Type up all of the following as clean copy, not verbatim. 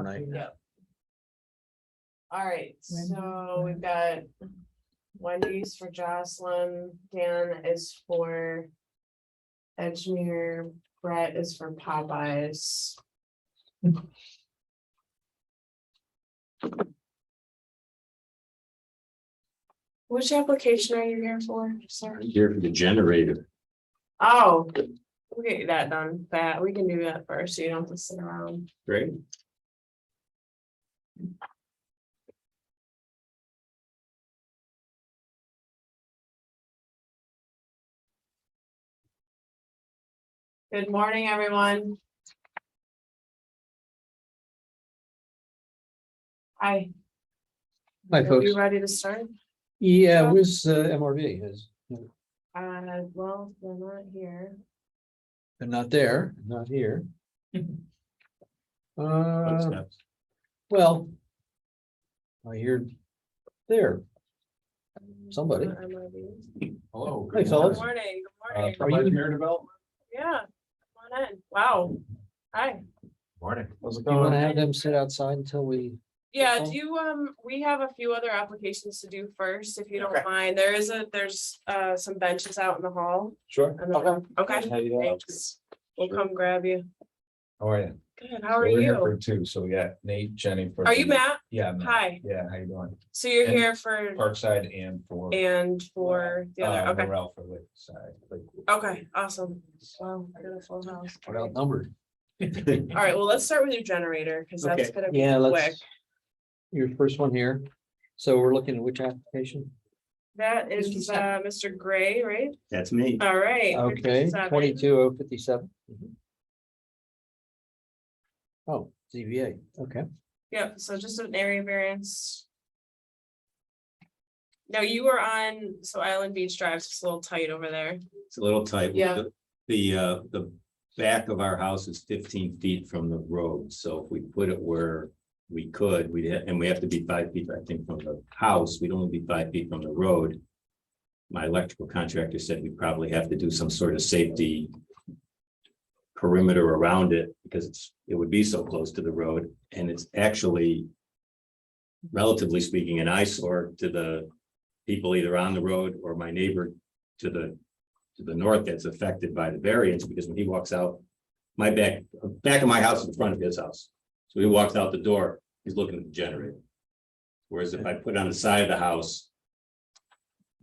night. Yeah. All right, so we've got Wendy's for Jocelyn, Dan is for Edgemere, Brett is for Popeyes. Which application are you here for? Sorry. Here for the generator. Oh, we'll get that done. That we can do that first, so you don't have to sit around. Great. Good morning, everyone. Hi. Hi, Are folks. you ready to start? Yeah, who's MRV? Well, they're not here. They're not there, not here. Well. I hear there. Somebody. Hello. Hey, Good fellas. morning, good morning. Are you here? development? Yeah, come on in. Wow. Hi. Morning. How's it You wanna have them sit outside until we? Yeah, Okay. do you, we have a few other applications to do first, if you don't Okay. mind. There's some benches out in the hall. Sure. And then- Okay, How you doing? thanks. We'll come grab you. How are you? Good, how are We're here for you? two, so we got Nate, Jenny. For Are you the- Matt? Yeah. Matt. Hi, Yeah, how you doing? so you're And here for, Parkside and for. the other, okay, Morel for Lakeside. okay, awesome. Wow, beautiful house. What outnumbered? All right, well, let's start with your generator, because that's Okay. gonna be Yeah, quick. let's. Your first one here. So we're looking at which application? That is 57. Mr. Gray, right? That's me. All right. Okay, 57. 22057. Oh, ZBA, okay. Yep, so just an area variance. Now you were on, so Island Beach Drive, it's a little tight over there. It's a little tight. Yeah. The back of our house is 15 feet from the road, so if we put it where we could, and we have to be 5 feet, I think, from the house, we'd only be 5 feet from the road. My electrical contractor said we'd probably have to do some sort of safety perimeter around it, because it would be so close to the road, and it's actually, relatively speaking, an eyesore to the people either on the road or my neighbor to the north that's affected by the variance, because when he walks out, my back of my house is in front of his house. So he walks out the door, he's looking at the generator. Whereas if I put on the side of the house,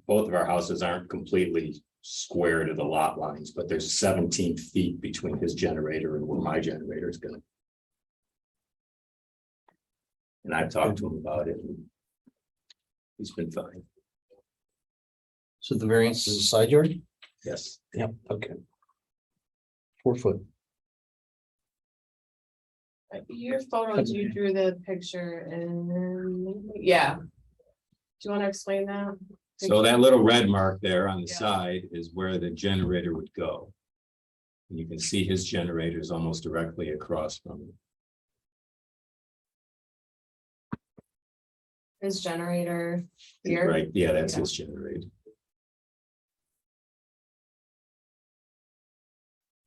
both of our houses aren't completely square to the lot lines, but there's 17 feet between his generator and where my generator is going. And I've talked to him about it. And he's been fine. So the variance is a side yard? Yes. Yep, okay. 4 foot. Your photos, you drew the picture and, yeah. Do you want to explain that? So that little red mark there on the Yeah. side is where the generator would go. And you can see his generator is almost directly across from it. His generator here. Right, yeah, that's Yeah. his generator.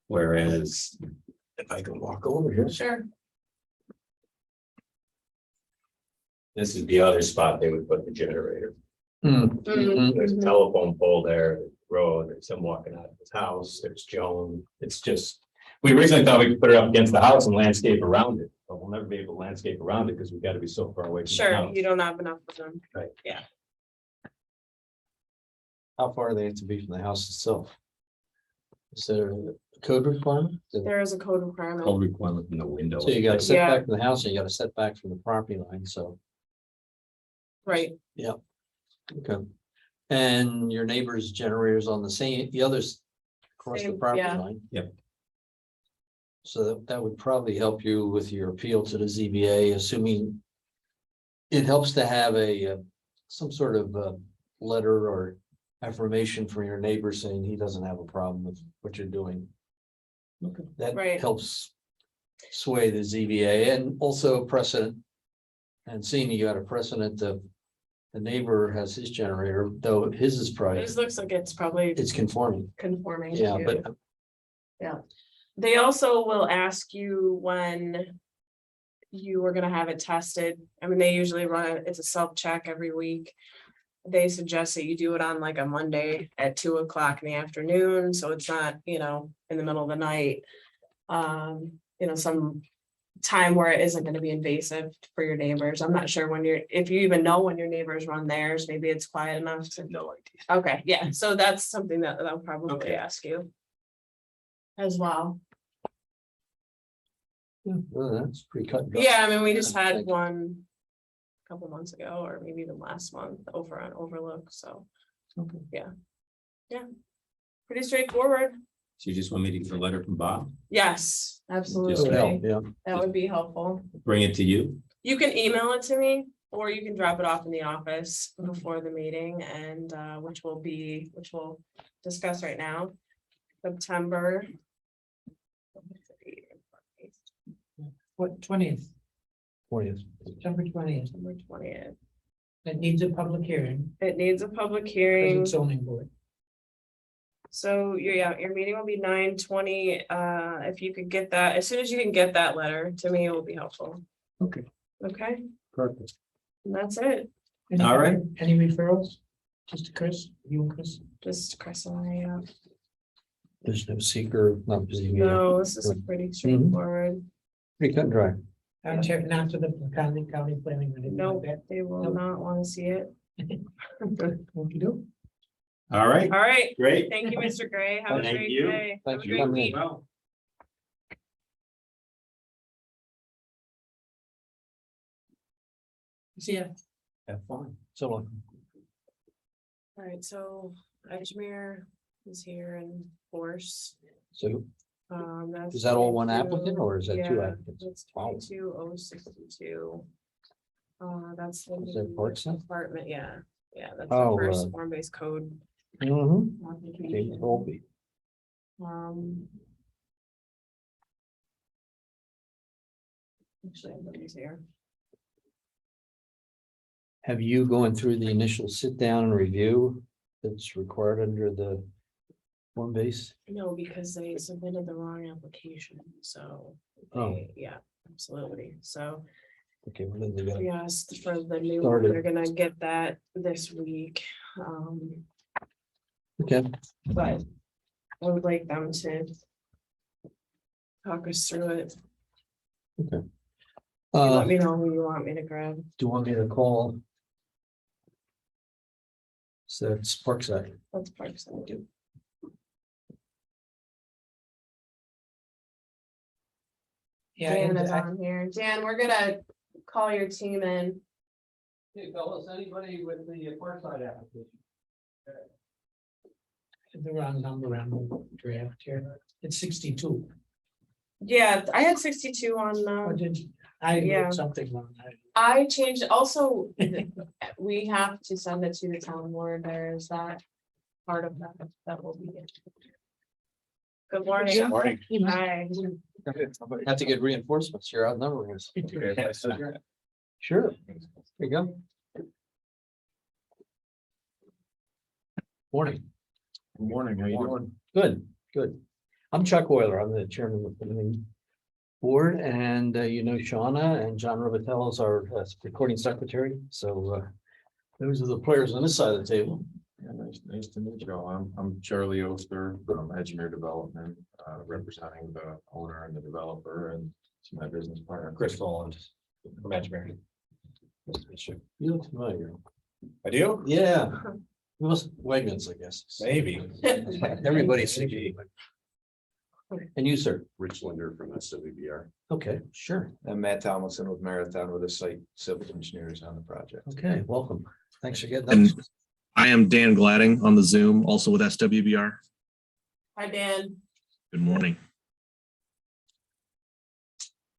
Whereas if I can walk over here, Sure. this is the other spot they would put the generator. Mm. There's a telephone pole there, the road, there's him walking out of his house, there's Joan. It's just, we originally thought we could put it up against the house and landscape around it, but we'll never be able to landscape around it because we've got to be so far away from the Sure, house. you don't have enough of them. Right. Yeah. How far do they have to be from the house itself? Is there a code requirement? There is a code requirement. Code requirement in the window. So you got to set Yeah. back from the house and you got to set back from the property line, so, Right. okay. And your neighbor's generators on the others across the Same, property yeah. line? Yep. So that would probably help you with your appeal to the ZBA, assuming it helps to have some sort of letter or affirmation from your neighbor saying he doesn't have a problem with what you're doing. Okay. That Right. helps sway the ZBA and also precedent. And seeing you got a precedent of the neighbor has his generator, though his is probably, This looks like it's probably it's conforming. conforming. Yeah, to- but Yeah. They also will ask you when you were gonna have it tested. I mean, they usually run it, it's a self-check every week. They suggest that you do it on like a Monday at 2 o'clock in the afternoon, so it's not, in the middle of the night. Some time where it isn't gonna be invasive for your neighbors. I'm not sure if you even know when your neighbors run theirs, maybe it's quiet enough to. No idea. Okay, yeah, so that's something that I'll probably Okay. ask you. As well. Well, that's pretty cut and dry. Yeah, I mean, we just Yeah, had thank you. one. A couple months ago, or maybe even last month, over on Overlook, so. Okay. Yeah. Pretty straightforward. So you just want me to get a letter from Bob, Yes, That would absolutely. help, yeah. That would be helpful. bring it to you? You can email it to me, or you can drop it off in the office before the meeting, and which we'll discuss right now. September. What, 20th, 20th. September 20th, September 20th. that needs a public hearing, It needs a public because hearing. it's zoning board. So your meeting will be 9:20. If you could get that, as soon as you can get that letter to me, it will be helpful. Okay, Okay, perfect. and that's it. Any- All right. Any referrals? Just to Chris, you and Chris? Just Chris and I, There's no seeker, not busy. no, this is pretty straightforward. Pretty cut and dry. I'm checking out to the county planning. or anything like Nope, that. they will Nope. not want to see it. Okey-doke. All right, All right, great. thank you, Mr. Gray. Have a Thank great you. day. Have Thanks a for great coming in. week. Well, See ya. Have fun. So long. All right, so Edgemere is here in force. So That's is that all one 22, applicant or is that two yeah, applicants? That's Wow. 22062. That's the Is that new Parkside? apartment, yeah, that's Oh, the first form-based code. Mm-hmm. application. Actually, everybody's here. Have you going through the initial sit down and review that's required under the form base? No, because they submitted the wrong application, so. Oh. Yeah, absolutely, so. Okay, well then they got. Yes, for the new, Started. they're gonna get that this week, Okay, but I would like them to talk us through it. okay. Let me know who you want me to grab. Do you want me to call? So it's Parkside. That's Parks and do. Yeah, Dan and is I- on here. Dan, we're gonna call your team in. Hey, fellas, anybody with the Parkside application? the wrong number on the draft here. It's 62. Yeah, I had 62 on, Or did I Yeah. wrote something wrong? I changed also, we have to send it to the town board. There's that part of that will be. Good morning. morning. Hi. Have to get reinforcements. You're outnumbering us. Sure. There you go. Morning. Good morning, how you doing? Good, good. I'm Chuck Euler. I'm the chairman of the planning board, and you know Shauna and John Robitel is our recording secretary. So those are the players on this side of the table. Yeah, nice to meet you all. I'm Charlie Oster from Edgemere Development, representing the owner and the developer and my business partner, Chris Holland from Edgemere. Nice to meet you. You look familiar. I do? Yeah. Most Wegmans, I guess. Maybe. Everybody's. Maybe. And you, sir? Rich Linder from SWBR. Okay, sure. I'm Matt Tomlinson with Marathon with the site civil engineers on the project. Okay, welcome. Thanks for getting And that. I am Dan Gladding on the Zoom, also with SWBR. Hi, Dan. Good morning.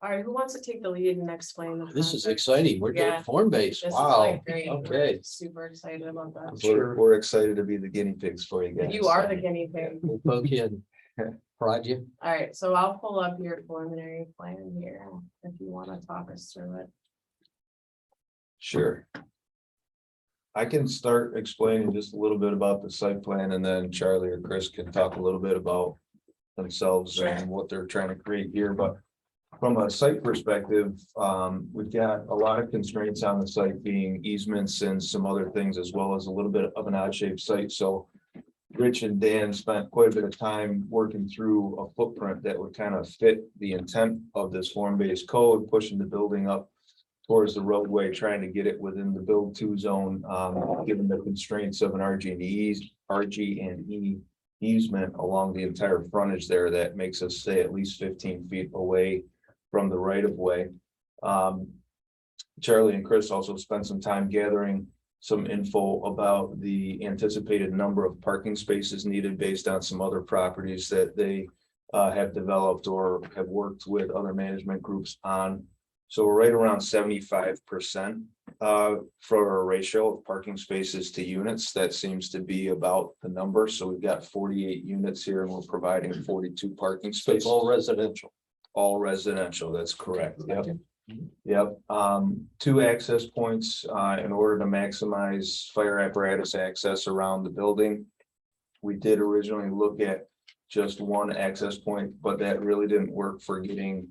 All right, who wants to take the lead and explain? the This is project? exciting. We're doing Yeah. form based. This is Wow. like great. We're Okay. Super excited about that. Sure. We're excited to be the guinea pigs for you guys. You are the guinea pig. We'll poke you and prod you. All right, so I'll pull up your preliminary plan here if you want to talk us through it. Sure. I can start explaining just a little bit about the site plan and then Charlie or Chris can talk a little bit about themselves Sure. and what they're trying to create here, but From a site perspective, we've got a lot of constraints on the site, being easements and some other things, as well as a little bit of an odd shaped site. So Rich and Dan spent quite a bit of time working through a footprint that would kind of fit the intent of this form-based code, pushing the building up towards the roadway, trying to get it within the build to zone, given the constraints of an RG&E easement along the entire frontage there. That makes us stay at least 15 feet away from the right of way. Charlie and Chris also spent some time gathering some info about the anticipated number of parking spaces needed based on some other properties that they have developed or have worked with other management groups on. So we're right around 75% for a ratio of parking spaces to units. That seems to be about the number. So we've got 48 units here and we're providing 42 parking So spaces. it's all residential. All residential, that's correct. Yep. Yep, 2 access points in order to maximize fire apparatus access around the building. We did originally look at just 1 access point, but that really didn't work for getting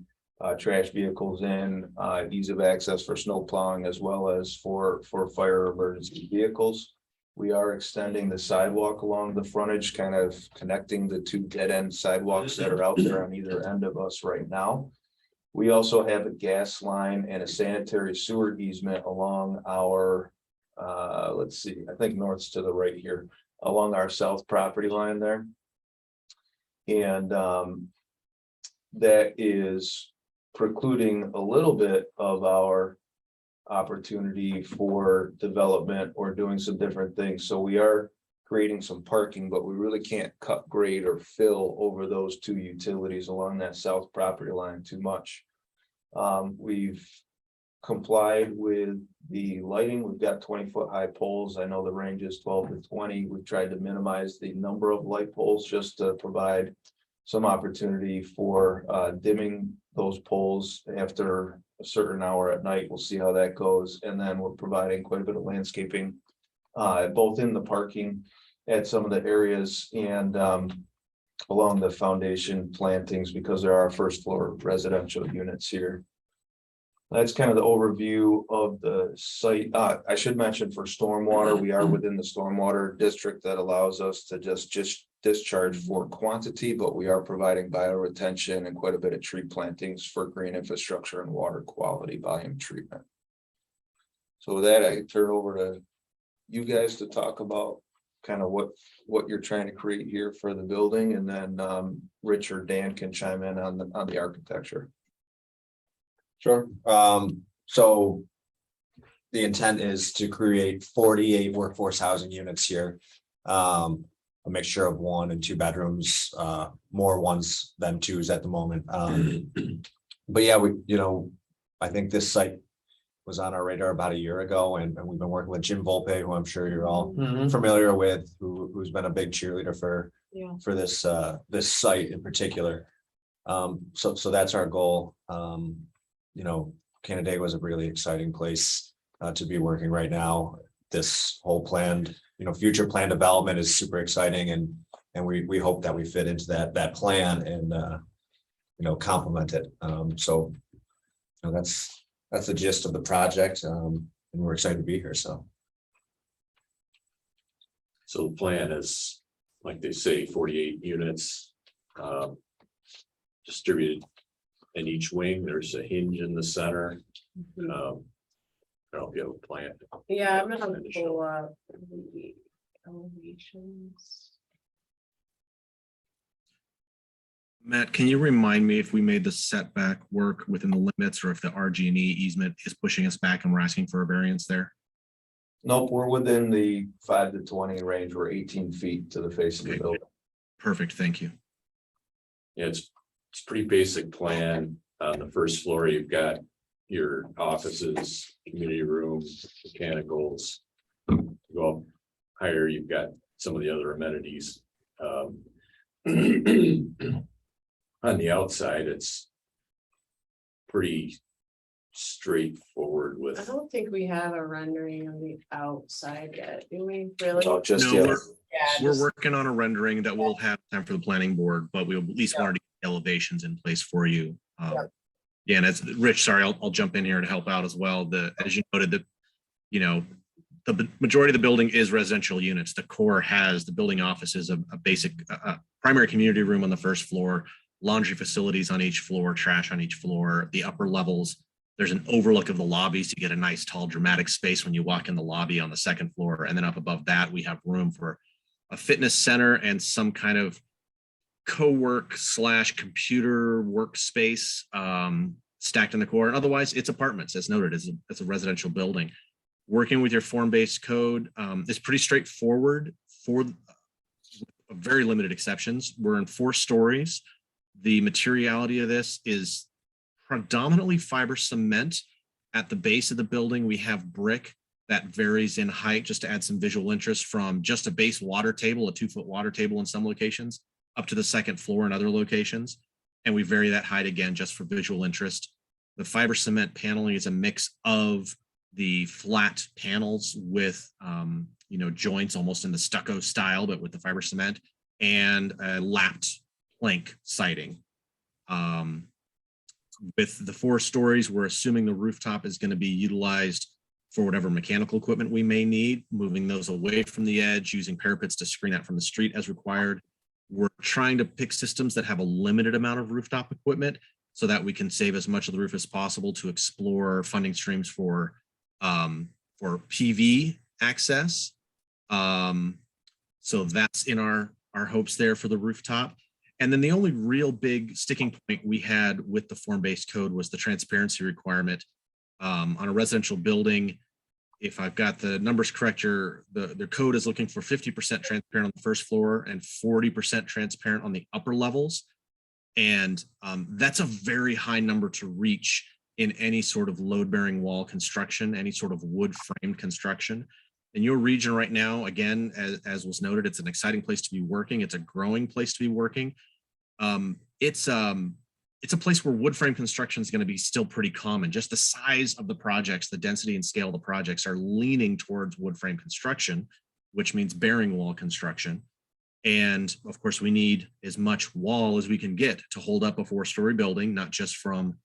trash vehicles in, ease of access for snow plowing, as well as for fire emergency vehicles. We are extending the sidewalk along the frontage, kind of connecting the 2 dead end sidewalks that are out there on either end of us right now. We also have a gas line and a sanitary sewer easement along our, let's see, I think north's to the right here, along our south property line there. And that is precluding a little bit of our opportunity for development or doing some different things. So we are creating some parking, but we really can't cut grade or fill over those 2 utilities along that south property line too much. We've complied with the lighting. We've got 20-foot high poles. I know the range is 12 to 20. We've tried to minimize the number of light poles just to provide some opportunity for dimming those poles after a certain hour at night. We'll see how that goes. And then we're providing quite a bit of landscaping, both in the parking at some of the areas and along the foundation plantings, because there are 1st floor residential units here. That's kind of the overview of the site. I should mention for stormwater, we are within the stormwater district that allows us to just discharge for quantity, but we are providing bioretention and quite a bit of tree plantings for green infrastructure and water quality volume treatment. So with that, I turn over to you guys to talk about kind of what you're trying to create here for the building, and then Rich or Dan can chime in on the architecture. Sure. So the intent is to create 48 workforce housing units here. A mixture of 1 and 2 bedrooms, more 1s than 2s at the moment. But yeah, I think this site was on our radar about a year ago, and we've been working with Jim Volpe, who I'm sure you're all familiar with, who's been a big cheerleader for this site in particular. So that's our goal. Canandaigua was a really exciting place to be working right now. This whole planned, future plan development is super exciting, and we hope that we fit into that plan and complement it. So that's the gist of the project, and we're excited to be here. So the plan is, like they say, 48 units distributed in each wing. There's a hinge in the center. I don't know if you have a plan. Yeah, I'm gonna pull up the elevations. Matt, can you remind me if we made the setback work within the limits, or if the RG&E easement is pushing us back and we're asking for a variance there? Nope, we're within the 5 to 20 range. We're 18 feet to the face of the building. Perfect, thank you. Yeah, it's pretty basic plan. On the 1st floor, you've got your offices, community room, mechanicals. Go up higher, you've got some of the other amenities. On the outside, it's pretty straightforward I with, don't think we have a rendering of the outside yet, do we really? Oh, just No, yet. Yeah, We're just- working on a rendering that we'll have time for the planning board, but we at least wanted to get elevations in place for you. Yep. Yeah, and as Rich, sorry, I'll jump in here to help out as well. As you noted, that, you know, the majority of the building is residential units. The core has the building offices, a basic primary community room on the first floor, laundry facilities on each floor, trash on each floor. The upper levels, there's an overlook of the lobbies to get a nice, tall, dramatic space when you walk in the lobby on the second floor. And then up above that, we have room for a fitness center and some kind of co-work / computer workspace stacked in the core. And otherwise, it's apartments, as noted, it's a residential building. Working with your form-based code is pretty straightforward for very limited exceptions. We're in 4 stories. The materiality of this is predominantly fiber cement. At the base of the building, we have brick that varies in height, just to add some visual interest, from just a base water table, a 2-foot water table in some locations, up to the second floor in other locations. And we vary that height again, just for visual interest. The fiber cement paneling is a mix of the flat panels with, you know, joints almost in the stucco style, but with the fiber cement, and a lapped plank siding. With the 4 stories, we're assuming the rooftop is going to be utilized for whatever mechanical equipment we may need, moving those away from the edge, using parapets to screen out from the street as required. We're trying to pick systems that have a limited amount of rooftop equipment so that we can save as much of the roof as possible to explore funding streams for PV access. So that's in our hopes there for the rooftop. And then the only real big sticking point we had with the form-based code was the transparency requirement. On a residential building, if I've got the numbers correct, the code is looking for 50% transparent on the first floor and 40% transparent on the upper levels. And that's a very high number to reach in any sort of load-bearing wall construction, any sort of wood-framed construction. In your region right now, again, as was noted, it's an exciting place to be working. It's a growing place to be working. It's a place where wood frame construction is going to be still pretty common. Just the size of the projects, the density and scale of the projects are leaning towards wood frame construction, which means bearing wall construction. And of course, we need as much wall as we can get to hold up a 4-story building, not just from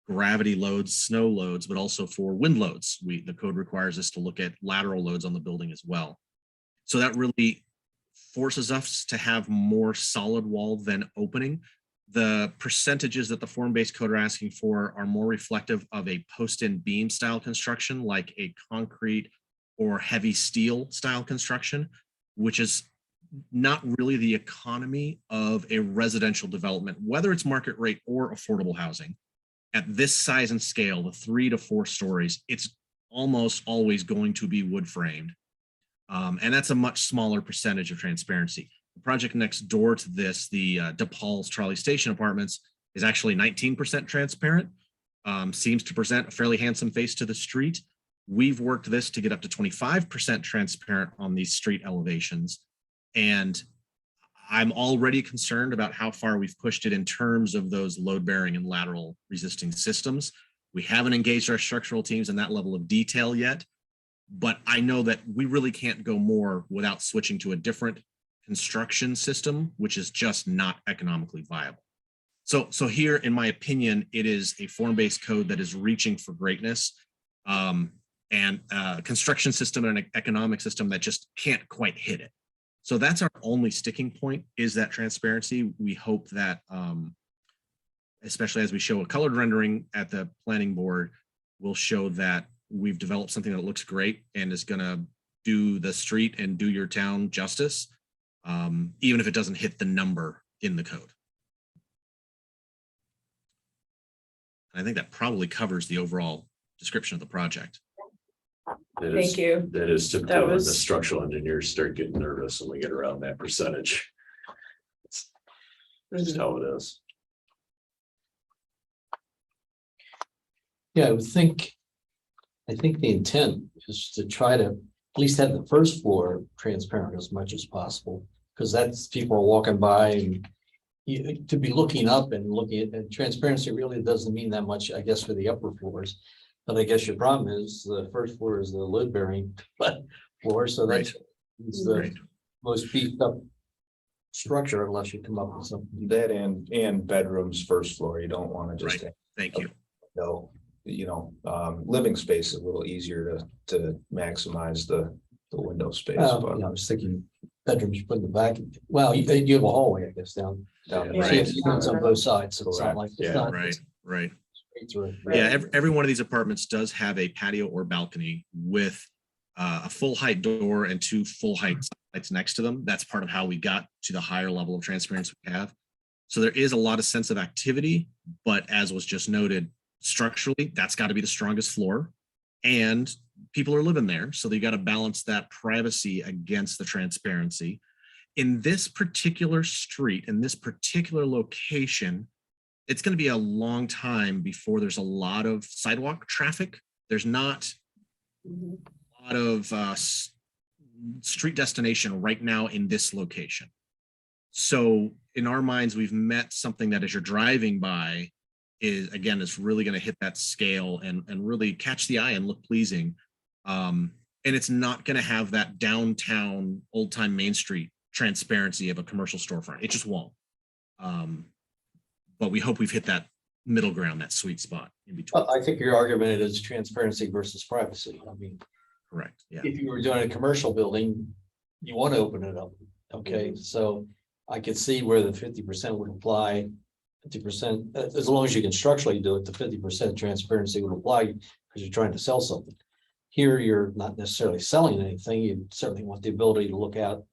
gravity loads, snow loads, but also for wind loads. The code requires us to look at lateral loads on the building as well. So that really forces us to have more solid wall than opening. The percentages that the form-based code are asking for are more reflective of a post-in beam style construction, like a concrete or heavy steel style construction, which is not really the economy of a residential development, whether it's market rate or affordable housing. At this size and scale, the 3 to 4 stories, it's almost always going to be wood framed. And that's a much smaller percentage of transparency. The project next door to this, the DePaul's Trolley Station Apartments, is actually 19% transparent, seems to present a fairly handsome face to the street. We've worked this to get up to 25% transparent on these street elevations. And I'm already concerned about how far we've pushed it in terms of those load-bearing and lateral resisting systems. We haven't engaged our structural teams in that level of detail yet, but I know that we really can't go more without switching to a different construction system, which is just not economically viable. So here, in my opinion, it is a form-based code that is reaching for greatness, and a construction system and an economic system that just can't quite hit it. So that's our only sticking point, is that transparency. We hope that, especially as we show a colored rendering at the planning board, will show that we've developed something that looks great and is going to do the street and do your town justice, even if it doesn't hit the number in the code. And I think that probably covers the overall description of the project. Thank you. That is That typical when the was- structural engineers start getting nervous when we get around that percentage. That's just how it is. Yeah, I think the intent is to try to at least have the first floor transparent as much as possible, because that's, people are walking by, and to be looking up and looking at, and transparency really doesn't mean that much, I guess, for the upper floors. But I guess your problem is the first floor is the load bearing floor, so that's is the Right. most beefed up structure, unless you come up with something. That and bedrooms first floor, you don't want to just. Right. Thank you. living space is a little easier to maximize the window space. But I was thinking bedrooms you put in the back. Well, you have a hallway, I guess, down. Yeah. So you have units on both sides, so it's not Correct. like, it's Yeah. not Right. straight through. Yeah, every one of these apartments does have a patio or balcony with a full height door and 2 full height lights next to them. That's part of how we got to the higher level of transparency we have. So there is a lot of sense of activity, but as was just noted, structurally, that's got to be the strongest floor. And people are living there. So you got to balance that privacy against the transparency. In this particular street, in this particular location, it's going to be a long time before there's a lot of sidewalk traffic. There's not Mhm. a lot of street destination right now in this location. So in our minds, we've met something that as you're driving by is really going to hit that scale and really catch the eye and look pleasing. And it's not going to have that downtown old time Main Street transparency of a commercial storefront. It just won't. But we hope we've hit that middle ground, that sweet spot in between. I think your argument is transparency versus privacy. I mean, Correct. Yeah. if you were doing a commercial building, you want to open it up. Okay, so I could see where the 50% would apply. 50%, as long as you can structurally do it, the 50% transparency would apply because you're trying to sell something. Here, you're not necessarily selling anything. You certainly want the ability to look out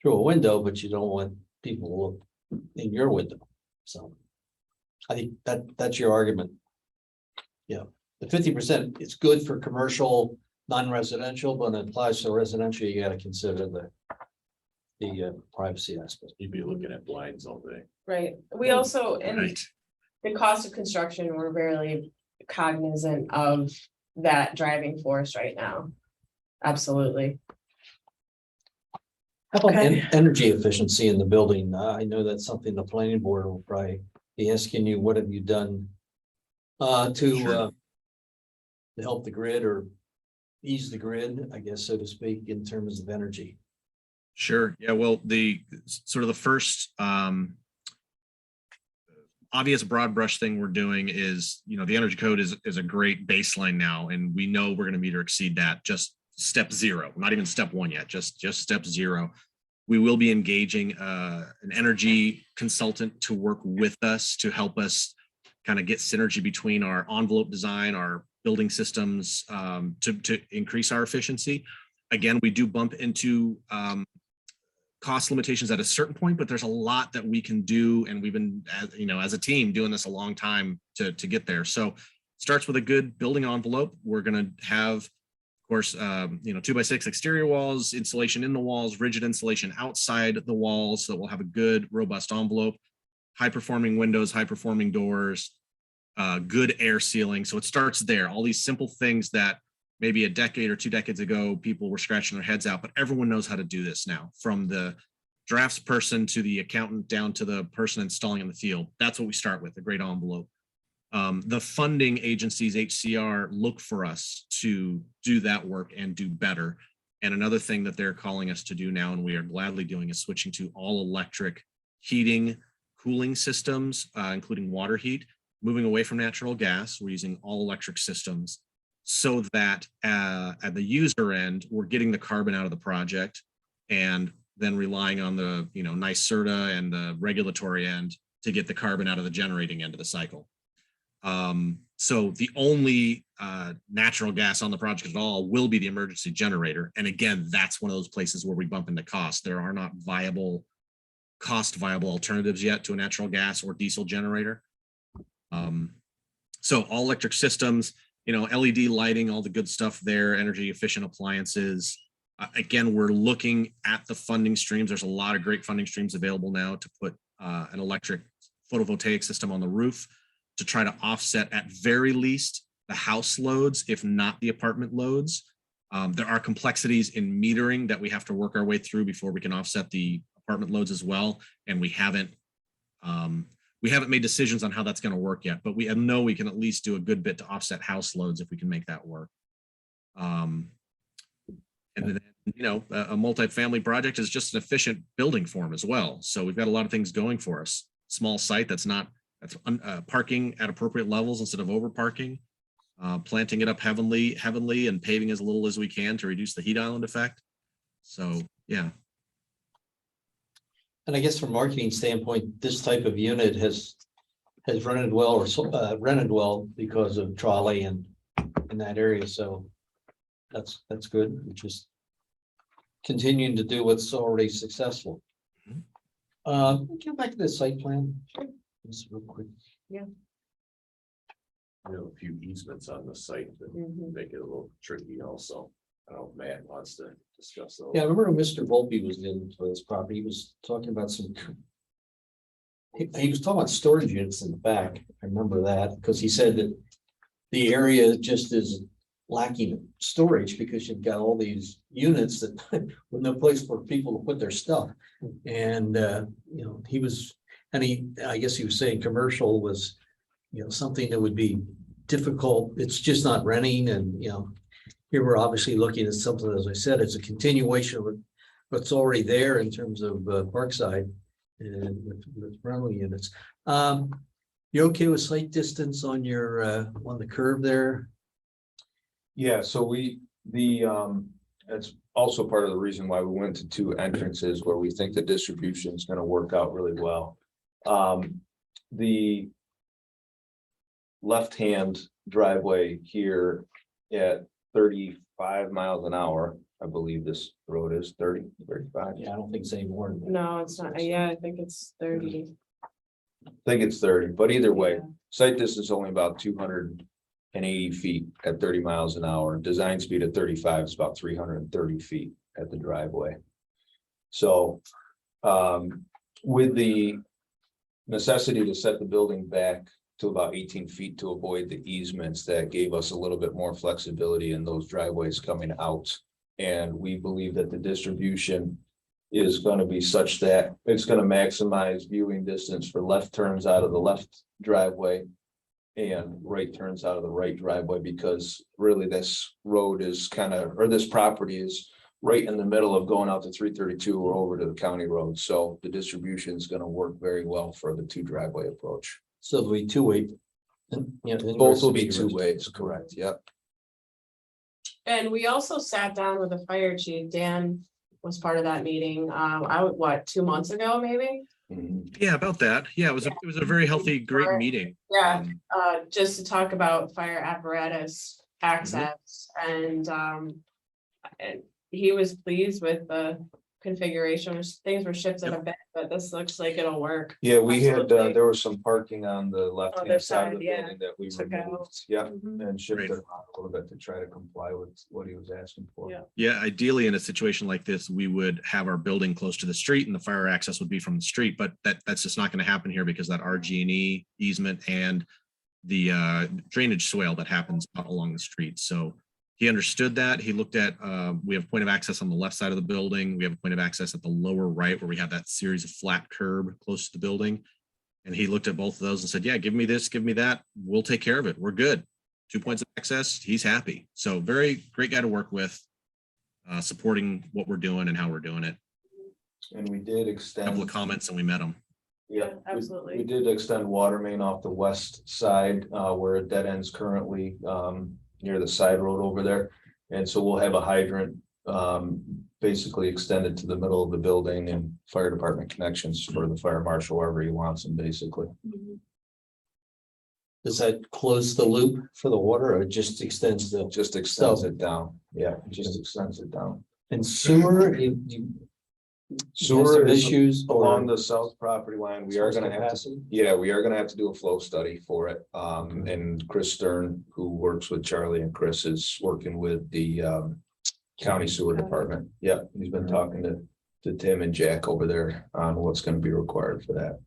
through a window, but you don't want people to look in your window. So I think that's your argument. Yeah, the 50% is good for commercial, non-residential, but when it applies to residential, you got to consider the privacy aspect. You'd be looking at blinds all day. Right. We also, in Right. the cost of construction, we're very cognizant of that driving force right now. Absolutely. How about Okay. energy efficiency in the building? I know that's something the planning board will probably be asking you, what have you done to help the grid or ease the grid, I guess, so to speak, in terms of energy? Sure. Yeah. Well, the sort of the first obvious broad brush thing we're doing is, the energy code is a great baseline now, and we know we're going to meet or exceed that. Just step 0, not even step 1 yet, just step 0. We will be engaging an energy consultant to work with us to help us kind of get synergy between our envelope design, our building systems to increase our efficiency. Again, we do bump into cost limitations at a certain point, but there's a lot that we can do, and we've been, as a team, doing this a long time to get there. So starts with a good building envelope. We're going to have, of course, 2x6 exterior walls, insulation in the walls, rigid insulation outside the walls, so that we'll have a good, robust envelope, high performing windows, high performing doors, good air sealing. So it starts there. All these simple things that maybe a decade or 2 decades ago, people were scratching their heads out, but everyone knows how to do this now, from the drafts person to the accountant down to the person installing in the field. That's what we start with, a great envelope. The funding agencies, HCR, look for us to do that work and do better. And another thing that they're calling us to do now, and we are gladly doing, is switching to all electric heating, cooling systems, including water heat, moving away from natural gas. We're using all electric systems, so that at the user end, we're getting the carbon out of the project, and then relying on the NYSERDA and the regulatory end to get the carbon out of the generating end of the cycle. So the only natural gas on the project at all will be the emergency generator. And again, that's one of those places where we bump into cost. There are not cost viable alternatives yet to a natural gas or diesel generator. So all electric systems, LED lighting, all the good stuff there, energy efficient appliances. Again, we're looking at the funding streams. There's a lot of great funding streams available now to put an electric photovoltaic system on the roof to try to offset, at very least, the house loads, if not the apartment loads. There are complexities in metering that we have to work our way through before we can offset the apartment loads as well. And we haven't made decisions on how that's going to work yet, but we know we can at least do a good bit to offset house loads if we can make that work. And then, a multifamily project is just an efficient building form as well. So we've got a lot of things going for us. Small site that's not That's parking at appropriate levels instead of over parking. Planting it up heavenly and paving as little as we can to reduce the heat island effect. So, yeah. And I guess from a marketing standpoint, this type of unit has rented well rented well because of trolley and in that area. So that's good. We're just continuing to do what's already successful. Get back to the site plan. Just real quick. You know, a few easements on the site that Mhm. make it a little tricky also. I don't know if Matt wants to discuss those. Yeah, I remember Mr. Volpe was in for this property. He was talking about some. He was talking about storage units in the back. I remember that because he said that the area just is lacking storage because you've got all these units that with no place for people to put their stuff. And you know, I guess he was saying commercial was, you know, something that would be difficult. It's just not renting and, you know, here we're obviously looking at something, as I said, it's a continuation of what's already there in terms of Parkside and with rental units. You okay with site distance on your on the curve there? Yeah, so that's also part of the reason why we went to 2 entrances where we think the distribution is gonna work out really well. The left-hand driveway here at 35 miles an hour, I believe this road is 35. Yeah, I don't think it's any more than that. No, it's not. Yeah, I think it's 30. I think it's 30, but either way, Yeah. site distance is only about 280 feet at 30 miles an hour. Design speed at 35 is about 330 feet at the driveway. So with the necessity to set the building back to about 18 feet to avoid the easements, that gave us a little bit more flexibility in those driveways coming out. And we believe that the distribution is going to be such that it's going to maximize viewing distance for left turns out of the left driveway and right turns out of the right driveway, because really this road is this property is right in the middle of going out to 332 or over to the county road. So the distribution is going to work very well for the 2 driveway approach. So it'll be two-way. Both will be 2 ways, correct? Yep. And we also sat down with the fire chief. Dan was part of that meeting. 2 months ago, maybe? Yeah, about that. Yeah, it was a very healthy, great meeting. Yeah, just to talk about fire apparatus access and he was pleased with the configuration. Things were shifted a bit, but this looks like it'll work. Yeah, we had, Absolutely. there was some parking on the left Other hand side of side, the yeah. building that we Took out. removed. Yeah, Mhm. and shifted Great. around a little bit to try to comply with what he was asking for. Yeah. Yeah, ideally in a situation like this, we would have our building close to the street and the fire access would be from the street, but that's just not going to happen here because that RG&E easement and the drainage swale that happens out along the street. So he understood that. He looked at, we have point of access on the left side of the building. We have a point of access at the lower right where we have that series of flat curb close to the building. And he looked at both of those and said, yeah, give me this, give me that. We'll take care of it. We're good. 2 points of access. He's happy. So very great guy to work with, supporting what we're doing and how we're doing it. And we did A extend. couple of comments and we met him. Yeah, Absolutely. We did extend water main off the west side, where it dead ends currently, near the side road over there. And so we'll have a hydrant, basically extended to the middle of the building and fire department connections for the fire marshal wherever he wants them, basically. Mhm. Does that close the loop for the water or it just extends the, Just extends it down. Yeah, it just extends it down. and sewer? Sewer Some is issues along or the south property line. We are gonna have to. capacity? Yeah, we are gonna have to do a flow study for it. And Chris Stern, who works with Charlie and Chris, is working with the county sewer department. Yeah, he's been talking to Tim and Jack over there on what's gonna be required for that.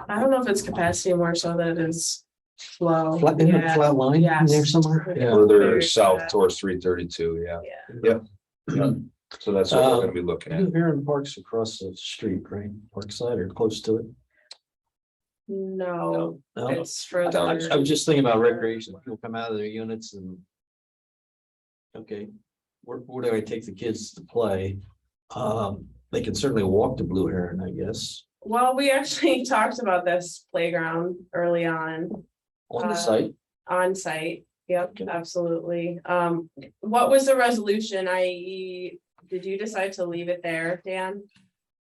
I don't know if it's capacity more so that it's flow. Flat, isn't it Yeah. flat line in there Yes. somewhere? Yeah. Further Very south flat. towards 332, yeah. Yeah. Yeah. So that's what we're gonna be looking at. You hear in parks across the street, right? Parkside or close to it? No, No? it's further. I was just thinking about recreation. People come out of their units and. Okay, where do I take the kids to play? They can certainly walk to Blue Heron, I guess. Well, we actually talked about this playground early on. On the site, On site, yep, Okay. absolutely. What was the resolution, i.e., did you decide to leave it there, Dan?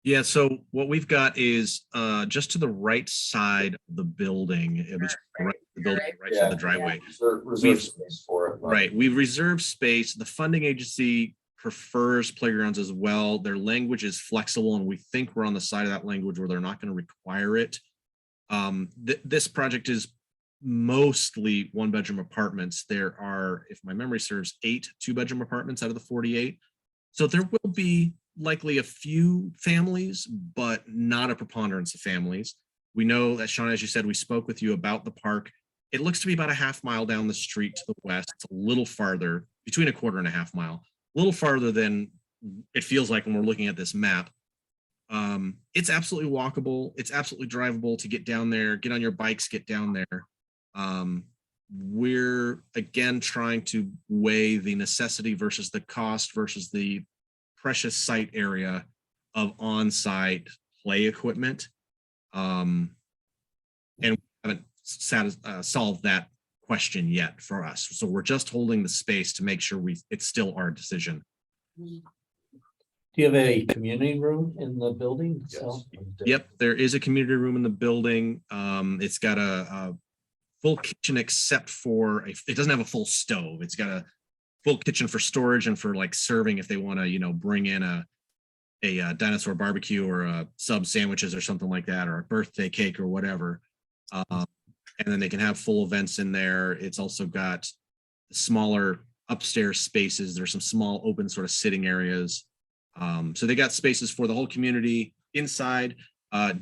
Yeah, so what we've got is just to the right side of the building, which is the right of the building, right side of the driveway. Reserve space for it. but- Right, we've reserved space. The funding agency prefers playgrounds as well. Their language is flexible, and we think we're on the side of that language where they're not going to require it. This project is mostly one-bedroom apartments. There are, if my memory serves, 8 two-bedroom apartments out of the 48. So there will be likely a few families, but not a preponderance of families. We know that, Sean, as you said, we spoke with you about the park. It looks to be about a half mile down the street to the west. It's a little farther, between a quarter and a half mile, a little farther than it feels like when we're looking at this map. It's absolutely walkable. It's absolutely drivable to get down there, get on your bikes, get down there. We're again trying to weigh the necessity versus the cost versus the precious site area of on-site play equipment. And we haven't solved that question yet for us. So we're just holding the space to make sure it's still our decision. do you have a community room in the building itself? Yep, there is a community room in the building. It's got a full kitchen except for it doesn't have a full stove. It's got a full kitchen for storage and for like serving if they want to, bring in a dinosaur barbecue or a sub sandwiches or something like that, or a birthday cake or whatever. And then they can have full events in there. It's also got smaller upstairs spaces. There's some small open sort of sitting areas. So they got spaces for the whole community inside.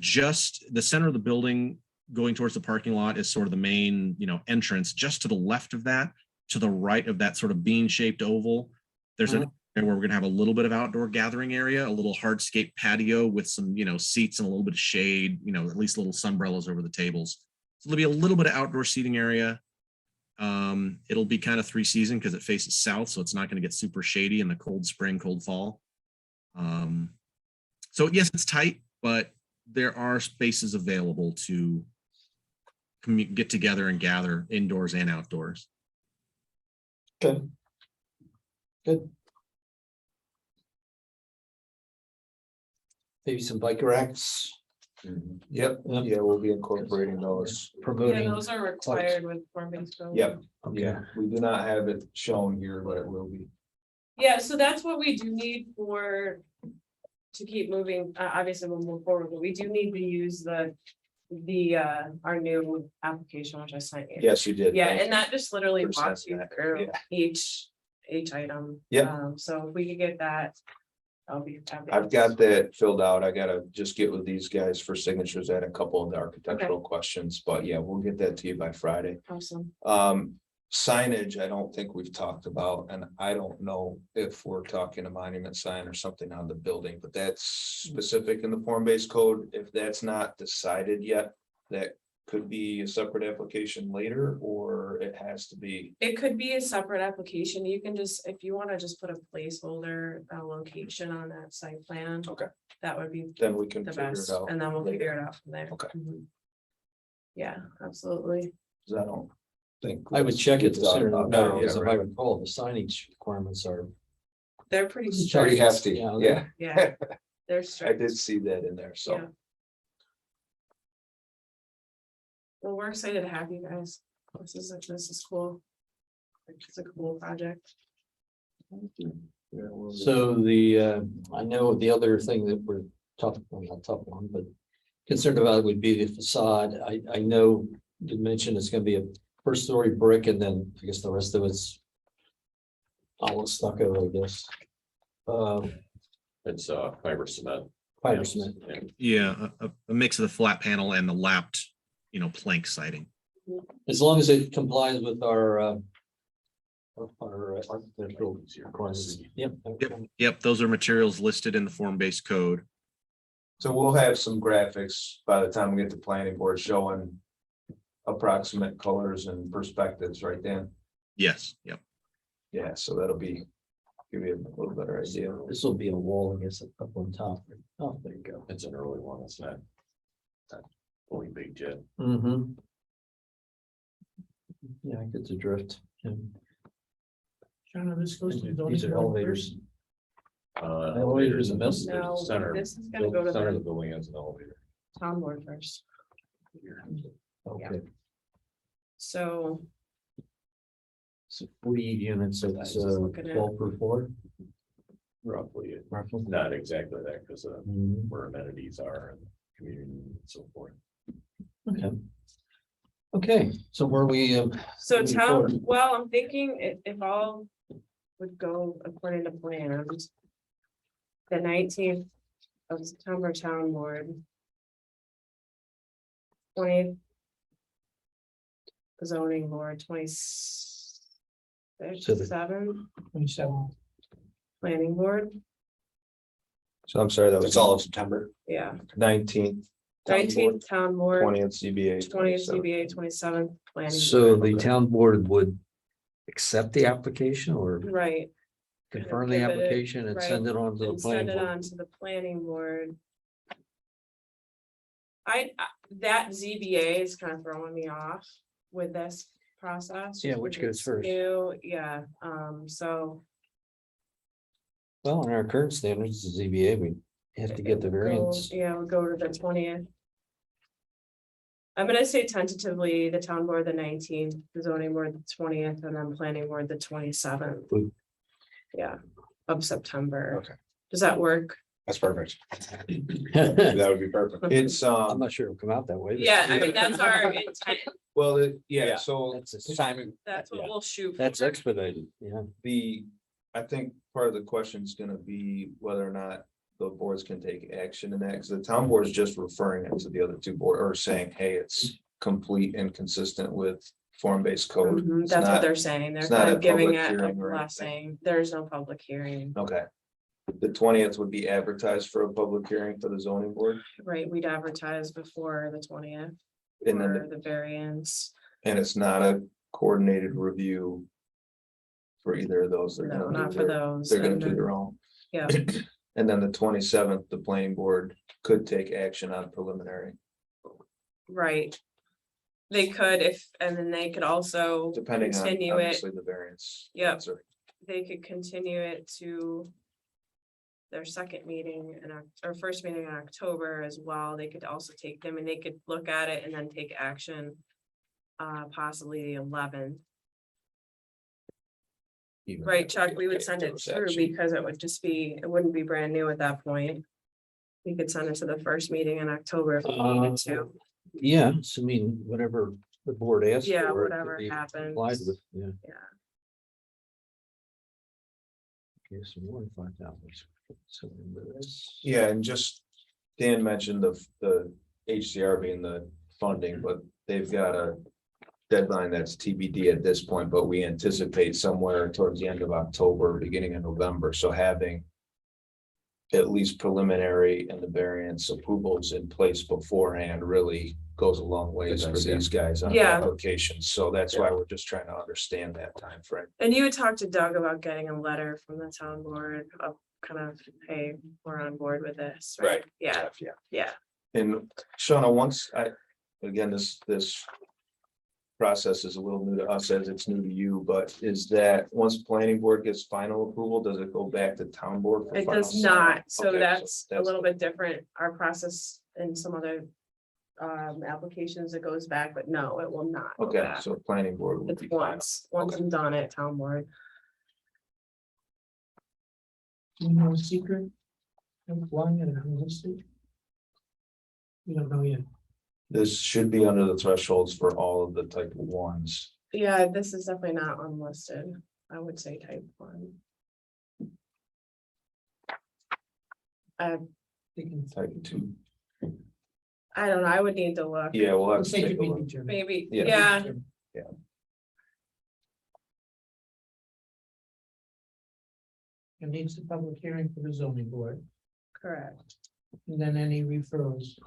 Just the center of the building going towards the parking lot is sort of the main, entrance. Just to the left of that, to the right of that sort of bean-shaped oval, there's an area where we're gonna have a little bit of outdoor gathering area, a little hardscape patio with some, seats and a little bit of shade, at least little sunbrellas over the tables. So there'll be a little bit of outdoor seating area. It'll be kind of 3-season because it faces south, so it's not going to get super shady in the cold spring, cold fall. So yes, it's tight, but there are spaces available to get together and gather indoors and outdoors. Good. Good. Maybe some bike racks. Yep, Yep. yeah, we'll be incorporating those. Yeah, Promoting. those are required with form-based code. Yep, Okay. yeah, we do not have it shown here, but it will be. Yeah, so that's what we do need to keep moving. Obviously, we'll move forward, but we do need to use our new application, which I sent you. Yes, you did. Yeah, Thank and that just literally for walks sending you that, through yeah. each item. Yep. So if we could get that, I'll be happy. I've got that filled out. I gotta just get with these guys for signatures at a couple of the architectural questions, but yeah, we'll get that to you by Friday. Awesome. Signage, I don't think we've talked about, and I don't know if we're talking a monument sign or something on the building, but that's specific in the form-based code. If that's not decided yet, that could be a separate application later, or it has to be. It could be a separate application. You can just, if you want to just put a placeholder, a location on that site plan. Okay. That would be Then we can the figure best, it out. and then we'll later. figure it out from there. Okay. Mhm. Yeah, absolutely. 'Cause I don't think. I would check it to Thought sooner about no, that, because yeah, if I right. recall, the signage requirements are. They're pretty Pretty strict. Pretty hefty, Yeah, yeah. Yeah, they're I strict. did see that in there, Yeah. so. Well, we're excited to have you guys. This is cool. It's a cool project. So I know the other thing that we're tough, well, not tough one, but concerned about would be the facade. I know you mentioned it's gonna be a first story brick and then I guess the rest of it's all stucco, I guess. It's fiber cement. Fiber cement. And Yeah, a mix of the flat panel and the lapped, plank siding. As long as it complies with our architectural requirements. Yep. Yep, those are materials listed in the form-based code. So we'll have some graphics by the time we get to planning board showing approximate colors and perspectives, right, Dan? Yes, yep. Yeah, so that'll give you a little better idea. This will be a wall, I guess, up on top. Oh, there you go. it's an early one, it's not fully baked yet. Mm-hmm. Yeah, I get the drift. Yeah. John, are this supposed to be These are zoning board elevators. Elevators in this, No, there's a center. this is gonna go to Center of the the building has an elevator. town board first. Okay. So So 40 units, it's just looking at- 12 per floor. Roughly, Roughly. not exactly that, because Mhm. where amenities are and community and so forth. Okay. Okay, so where we, So moving town, forward. well, I'm thinking if all would go according to plans. The 19th of September town board. 20th. Zoning board, 27th 27. planning board, So I'm sorry, that It's all of September. yeah, 19th. 19th town board, CBA. 20th CBA, 27th planning. So board. the town board would accept the application or Right. confirm the Give it a- application and send it on to the And planning send it board. on to the planning board. That ZBA is kind of throwing me off with this process. Yeah, just which because goes it's first? new. Yeah, so. Well, in our current standards, the ZBA, we have to get the it would go- variance. Yeah, we'll go to the 20th. I'm gonna say tentatively, the town board the 19th, the zoning board the 20th, and then planning board the 27th. Good. Yeah, of September. Okay. Does that work? That's perfect. I'm That would be perfect. It's, not sure it'll come out that way. but- Yeah, I mean, that's our intent. well, Yeah. so That's a- Timing. That's what we'll shoot. That's for. expedited, yeah. I think part of the question is gonna be whether or not the boards can take action in that, because the town board is just referring it to the other two board, or saying, hey, it's complete and consistent with form-based code. Mhm, It's that's what not- they're saying. They're it's not kind a of giving public it a hearing or anything. blessing. There's no public hearing, Okay. The 20th would be advertised for a public hearing for the zoning board, right? We'd advertise before the 20th and then, for the variance. and it's not a coordinated review for either of those. They're No, gonna not do for their- those. They're gonna and do then- their own. Yeah, And then the 27th, the planning board could take action on preliminary, right. They could and then they could also depending on continue it. obviously the variance. Yep. answer. They could continue it to their second meeting or first meeting in October as well. They could also take them and they could look at it and then take action. Possibly the 11th, Even right, if Chuck? they We would take send it those through action. because it would just be, it wouldn't be brand new at that point. We could send it to the first meeting in October if we needed to. Yeah, so I mean, whatever the board asks. Yeah, for, it could whatever be happens. complied with, yeah. Yeah, Okay, so more than 5,000. So this- Yeah, and just, Dan mentioned the HCR being the funding, but they've got a deadline that's TBD at this point, but we anticipate somewhere towards the end of October, beginning of November, so having at least preliminary and the variance approvals in place beforehand really goes a long ways for these guys on the Yeah. applications, so that's why we're just trying to understand that time frame. and you would talk to Doug about getting a letter from the town board of kind of, hey, we're on board with this. Right. Yeah, Yeah. yeah. And Shauna, again, this process is a little new to us as it's new to you, but is that once planning board gets final approval, does it go back to town board? for It final does sign? not, so Okay, that's a that's little bit different, our process and some other applications, it goes back, but no, it will not go Okay, back. so planning board would It's be final. once I'm done at town board. Do you know a secret? Of why and unlisted? We don't know yet. This should be under the thresholds for all of the type ones. Yeah, this is definitely not unlisted, I would say type 1. Thinking- Type two. I don't know, I would need to look, Yeah, we'll have Let's to say take to a be look. determined. maybe, Yeah. yeah, It needs the public hearing for the zoning board, correct. and then any referrals.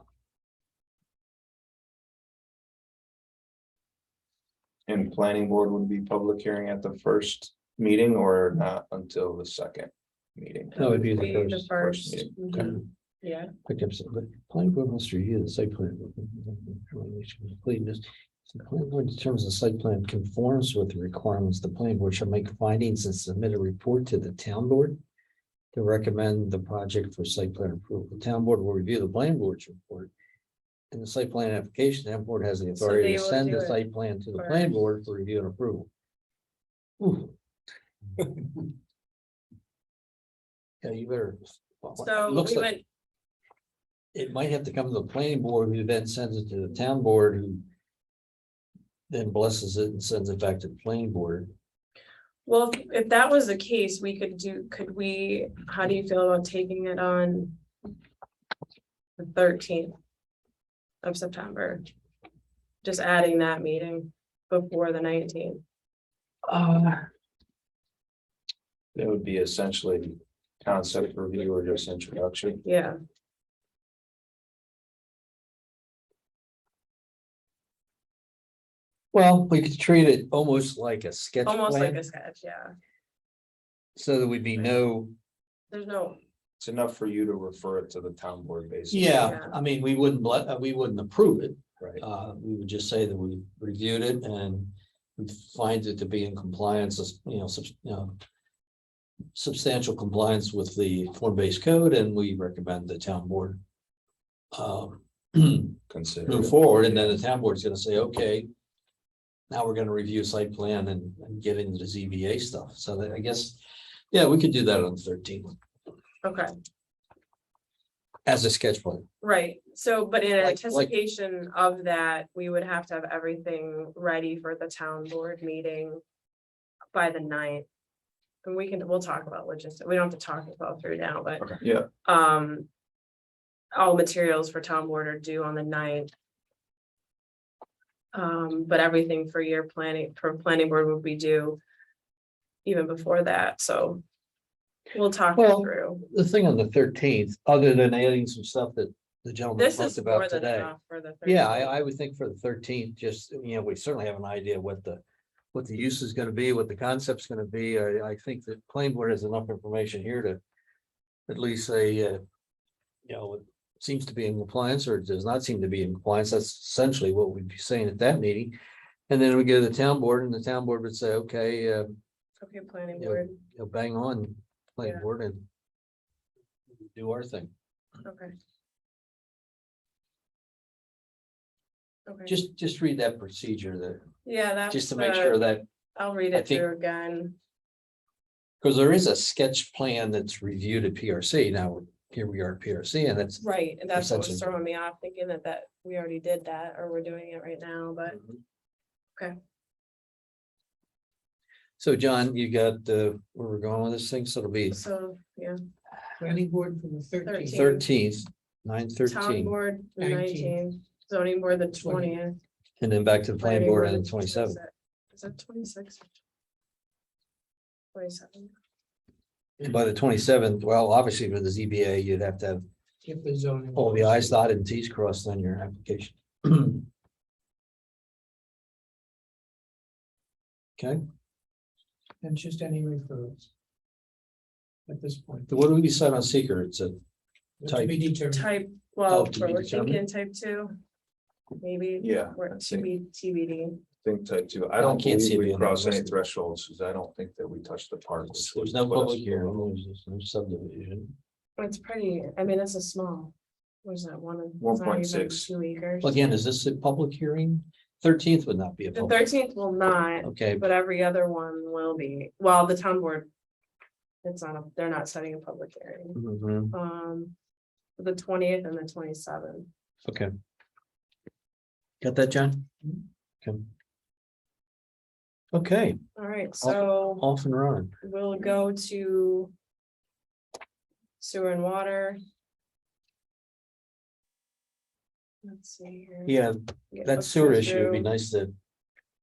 And planning board would be public hearing at the first meeting or not until the second meeting? That would be the Be the first. first. meeting. Mhm. Yeah, Picked up some, but planning board must review the site plan. Completeness. The planning board determines the site plan conforms with the requirements. The planning board shall make findings and submit a report to the town board to recommend the project for site plan approval. The town board will review the planning board's report. In the site plan application, the town board has the So authority they to will send do the it site plan to the planning first. board for review and approval. Ooh. Yeah, you better. so Looks we like went, it might have to come to the planning board, who then sends it to the town board, who then blesses it and sends it back to the planning board. well, if that was the case, how do you feel about taking it on the 13th of September? Just adding that meeting before the 19th. That would be essentially concept review or just introduction. Yeah, Well, we could treat it almost like a sketch almost like plan, a sketch, yeah. so there would be no. There's no, It's enough for you to refer it to the town board, basically. Yeah, I mean, we wouldn't approve it. Right. We would just say that we reviewed it and we find it to be in compliance, substantial compliance with the form-based code, and we recommend the town board Consider. move forward, and then the town board's gonna say, okay, now we're gonna review site plan and get into the ZBA stuff. So that, I guess, yeah, we could do that on the 13th okay, as a sketch plan. right, so, but in Like- anticipation of that, we would have to have everything ready for the town board meeting by the 9th. And we'll talk about logistics, we don't have to talk about through now, but Yeah, all materials for town board are due on the 9th. But everything for your planning board would be due even before that, so we'll talk it Well, through. The thing on the 13th, other than adding some stuff that the gentleman This talked is more about than today. enough for the. Yeah, 13th. I would think for the 13th, just, we certainly have an idea what the use is gonna be, what the concept's gonna be. I think that planning board has enough information here to at least say, it seems to be in compliance or it does not seem to be in compliance. That's essentially what we'd be saying at that meeting. And then we go to the town board and the town board would say, okay, Okay, planning Yeah. board, bang on, planning Yeah. board, and do our thing. okay. Okay, Just read that procedure there, yeah, that's. just to make sure that, I'll read I it think- through again. because there is a sketch plan that's reviewed at PRC. Now, here we are at PRC, and it's. Right, and that's what was Essentially. throwing me off, thinking that we already did that, or we're doing it right now, but Okay. So John, you got where we're going with this thing, so it'll be so, yeah. Planning board for the 13th. 13th, Town 9/13, board, the 19th. 19th, zoning board, the 20th. 20th. and then back to the planning board on the 27th. Is that 26? 27. And by the 27th, well, obviously for the ZBA, you'd have to have If the zoning. all the i's dotted and t's crossed on your application. Okay, And just any referrals. At this point. so what do we decide on seeker? It's a, To be determined. Type, Oh, well, to be we're determined? thinking type 2. Maybe. Yeah, Or I to be TBD. think type two. I I don't can't see believe it we being crossed any listed. thresholds, because I don't think that we touched the park. there's no public hearing, there's no subdivision. It's pretty, I mean, it's a small. Where's that one? It's not even 1.6. 2 acres. Well, again, is this a public hearing? 13th would not be a The public. 13th will not, Okay, but every other one will be. Well, the town board. It's not, they're not setting a public hearing. mhm, The 20th and the 27th. okay. Got that, John? Okay. Okay, All right, so off and running. we'll go to sewer and water. Let's see here. Yeah, Yeah, that let's sewer go issue would be through. nice to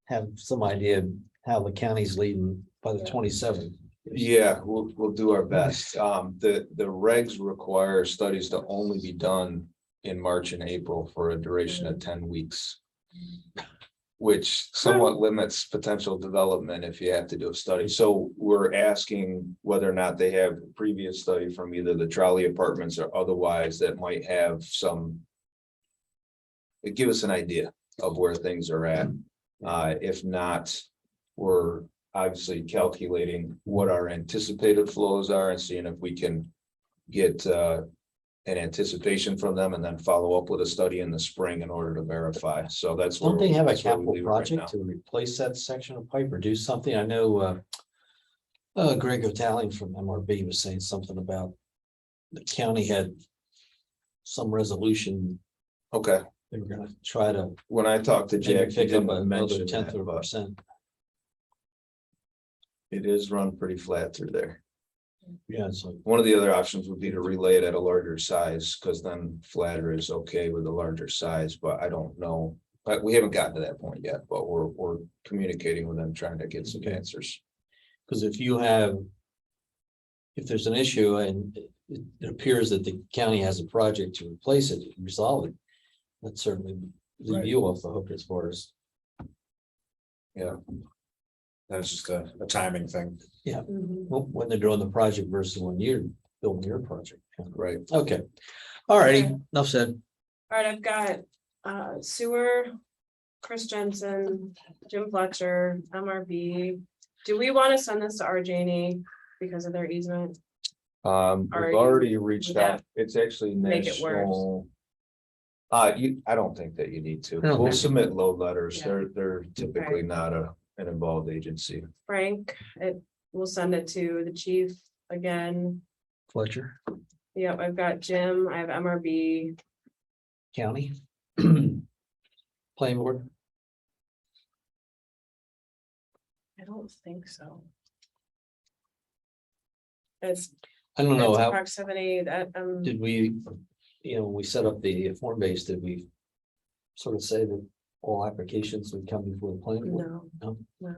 have some idea of how the county's leading by the Yeah. 27th. Yeah, we'll do our best. The regs require studies to only be done in March and April for a duration of 10 weeks. which somewhat limits potential development if you have to do a study. So we're asking whether or not they have a previous study from either the trolley apartments or otherwise that might have some. It give us an idea of where things are at. If not, we're obviously calculating what our anticipated flows are and seeing if we can get an anticipation from them and then follow up with a study in the spring in order to verify. So that's. Don't they have a that's where we capital leave it right project now. to replace that section of pipe or do something? I know Greg O'Talley from MRB was saying something about the county had some resolution. Okay, They were gonna try to when I talked to maybe Jack, he pick up didn't another mention tenth that, of a but percent. it is run pretty flat through there. Yeah, it's like, One of the other options would be to relay it at a larger size, because then flatter is okay with a larger size, but I don't know. But we haven't gotten to that point yet, but we're communicating with them, trying to get some answers. because if you have. If there's an issue and it appears that the county has a project to replace it, resolve it. That's certainly leave Right. you off the hook as far as, Yeah. That's just a timing thing. Mhm. when they're doing the project versus when you're building your project. Right. Okay, all righty, Okay. enough said. All right, I've got sewer, Chris Jensen, Jim Fletcher, MRB. Do we want to send this to RJ&E because of their easement? Are We've you- already reached would that out. It's actually make it worse? national. I don't think that you need to. I don't We'll think so. submit load letters. Yeah. They're typically not an involved agency. Frank, we'll send it to the chief again. Fletcher Yep, I've got Jim, I have MRB. County. Planning board, I don't think so. It's I don't know it's how, proximity that, did we, when we set up the form base, did we? Sort of say that all applications would come before the planning board? no. No. no.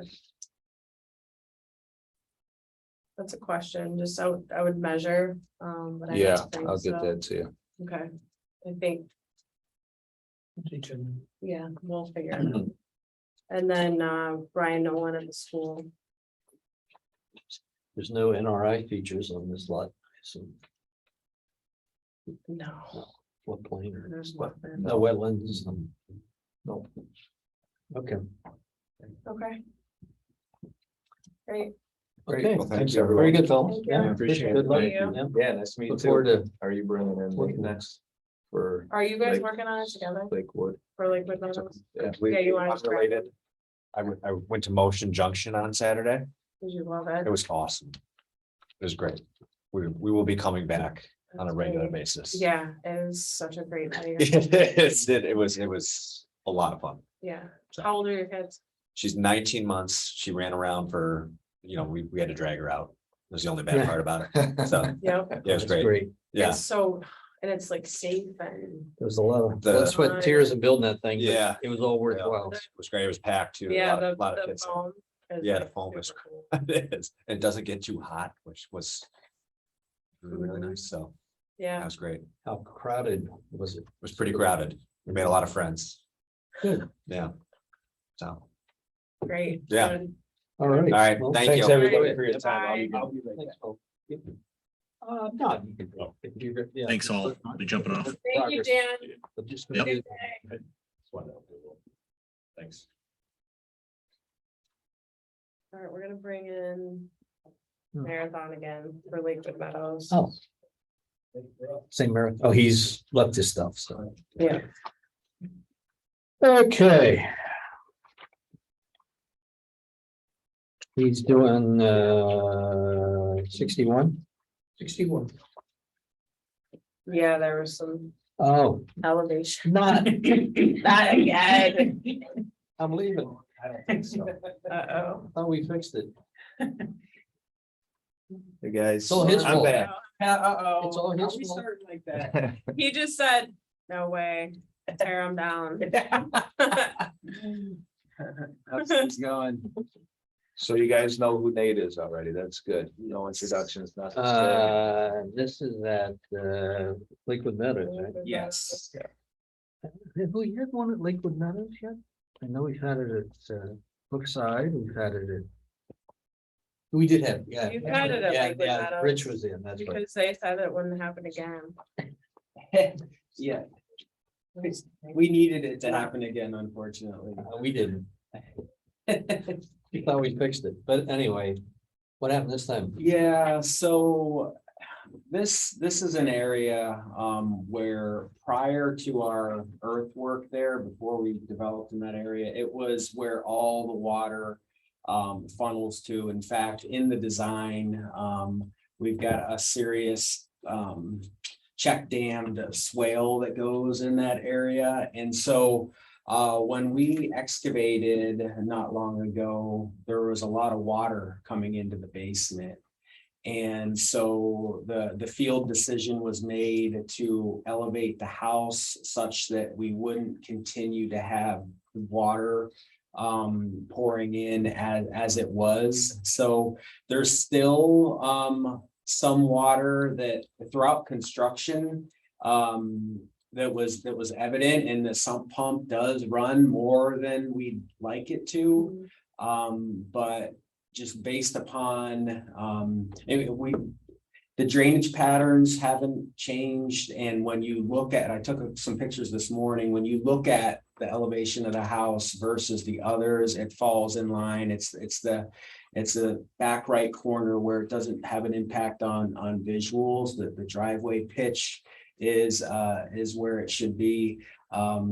That's a question, just I would measure, but I Yeah, don't think I'll get so. that to you. Okay, I think, yeah, we'll figure it out. And then Brian Nolan at the school. There's no NRI features on this lot, so No, what plane or there's what, nothing. no wetlands, no. Okay, Okay. Great. Great. okay, Well, thanks, very everyone. good, fellas. Thank you. Yeah, Appreciate good it. luck. Thank you. Yeah. Yeah, nice to meet you Look forward too. to Are you bringing in working next for Are you guys Like- working on it together Lakewood? for Lakewood Meadows? Yeah. Yeah, you want to. Unrelated. I went to Motion Junction on Saturday. Did you love It it? was awesome. It was great. We will be coming back on a That's regular great. basis. Yeah, it was such a great night. It was a lot of fun. Yeah. How old are your kids? She's 19 months. She ran around for, we had to drag her out. It was the only bad Yeah. part about it. So, Yep. yeah, it was That's great. Yeah. It's so, and it's like safe and, There was a lot of The- blood, sweat, and tears in building that thing. but Yeah. It was all worthwhile. It was great. It was packed too. yeah, A lot of the kids. foam. is, Yeah, the like, foam was super cool. It is. And it doesn't get too hot, which was really nice. So that Yeah, was great. It How crowded was it? was pretty crowded. We made a lot of friends. Good. Yeah. So, great. Yeah. Good. All right. all right, Well, thank Thanks, you. everybody, for your Bye. time. I'll be right back. No, you can go. If you- yeah. Thanks all. I'll be jumping off. Thank you, Dan. But just- Yep. Good day. Thanks. All right, we're gonna bring in Hmm. Marathon again for Lakewood Meadows. Oh. Same marathon. Oh, he's left his stuff, so. Yeah. Okay. He's doing 61. 61. Yeah, there was some Oh, elevation. not, Not again. I'm leaving. I don't think so. Uh-oh. Thought we fixed it. Hey, guys. It's all his I'm fault. back. Uh-oh. It's all his Don't be fault. starting like that. He just said, no way, tear him down. How's things going? So you guys know who Nate is already. That's good. No introductions, nothing. This is at Lakewood Meadows, right? Yes. Have we had one at Lakewood Meadows yet? I know we've had it at Brookside, we've had it at. We did have, yeah. You've had it at Yeah, Lakewood yeah, Meadows. Rich was in, that's right. Because they said it wouldn't happen again. Yeah, we needed it to happen again, unfortunately. We didn't. We thought we fixed it, but anyway, what happened this time? Yeah, so this is an area where prior to our earthwork there, before we developed in that area, it was where all the water funnels to. In fact, in the design, we've got a serious check dammed swale that goes in that area. And so when we excavated not long ago, there was a lot of water coming into the basement. And so the field decision was made to elevate the house such that we wouldn't continue to have water pouring in as it was. So there's still some water that throughout construction that was evident, and the sump pump does run more than we'd like it to. But just based upon the drainage patterns haven't changed. And when you look at, I took some pictures this morning, when you look at the elevation of the house versus the others, it falls in line. It's the back right corner where it doesn't have an impact on visuals. The driveway pitch is where it should be.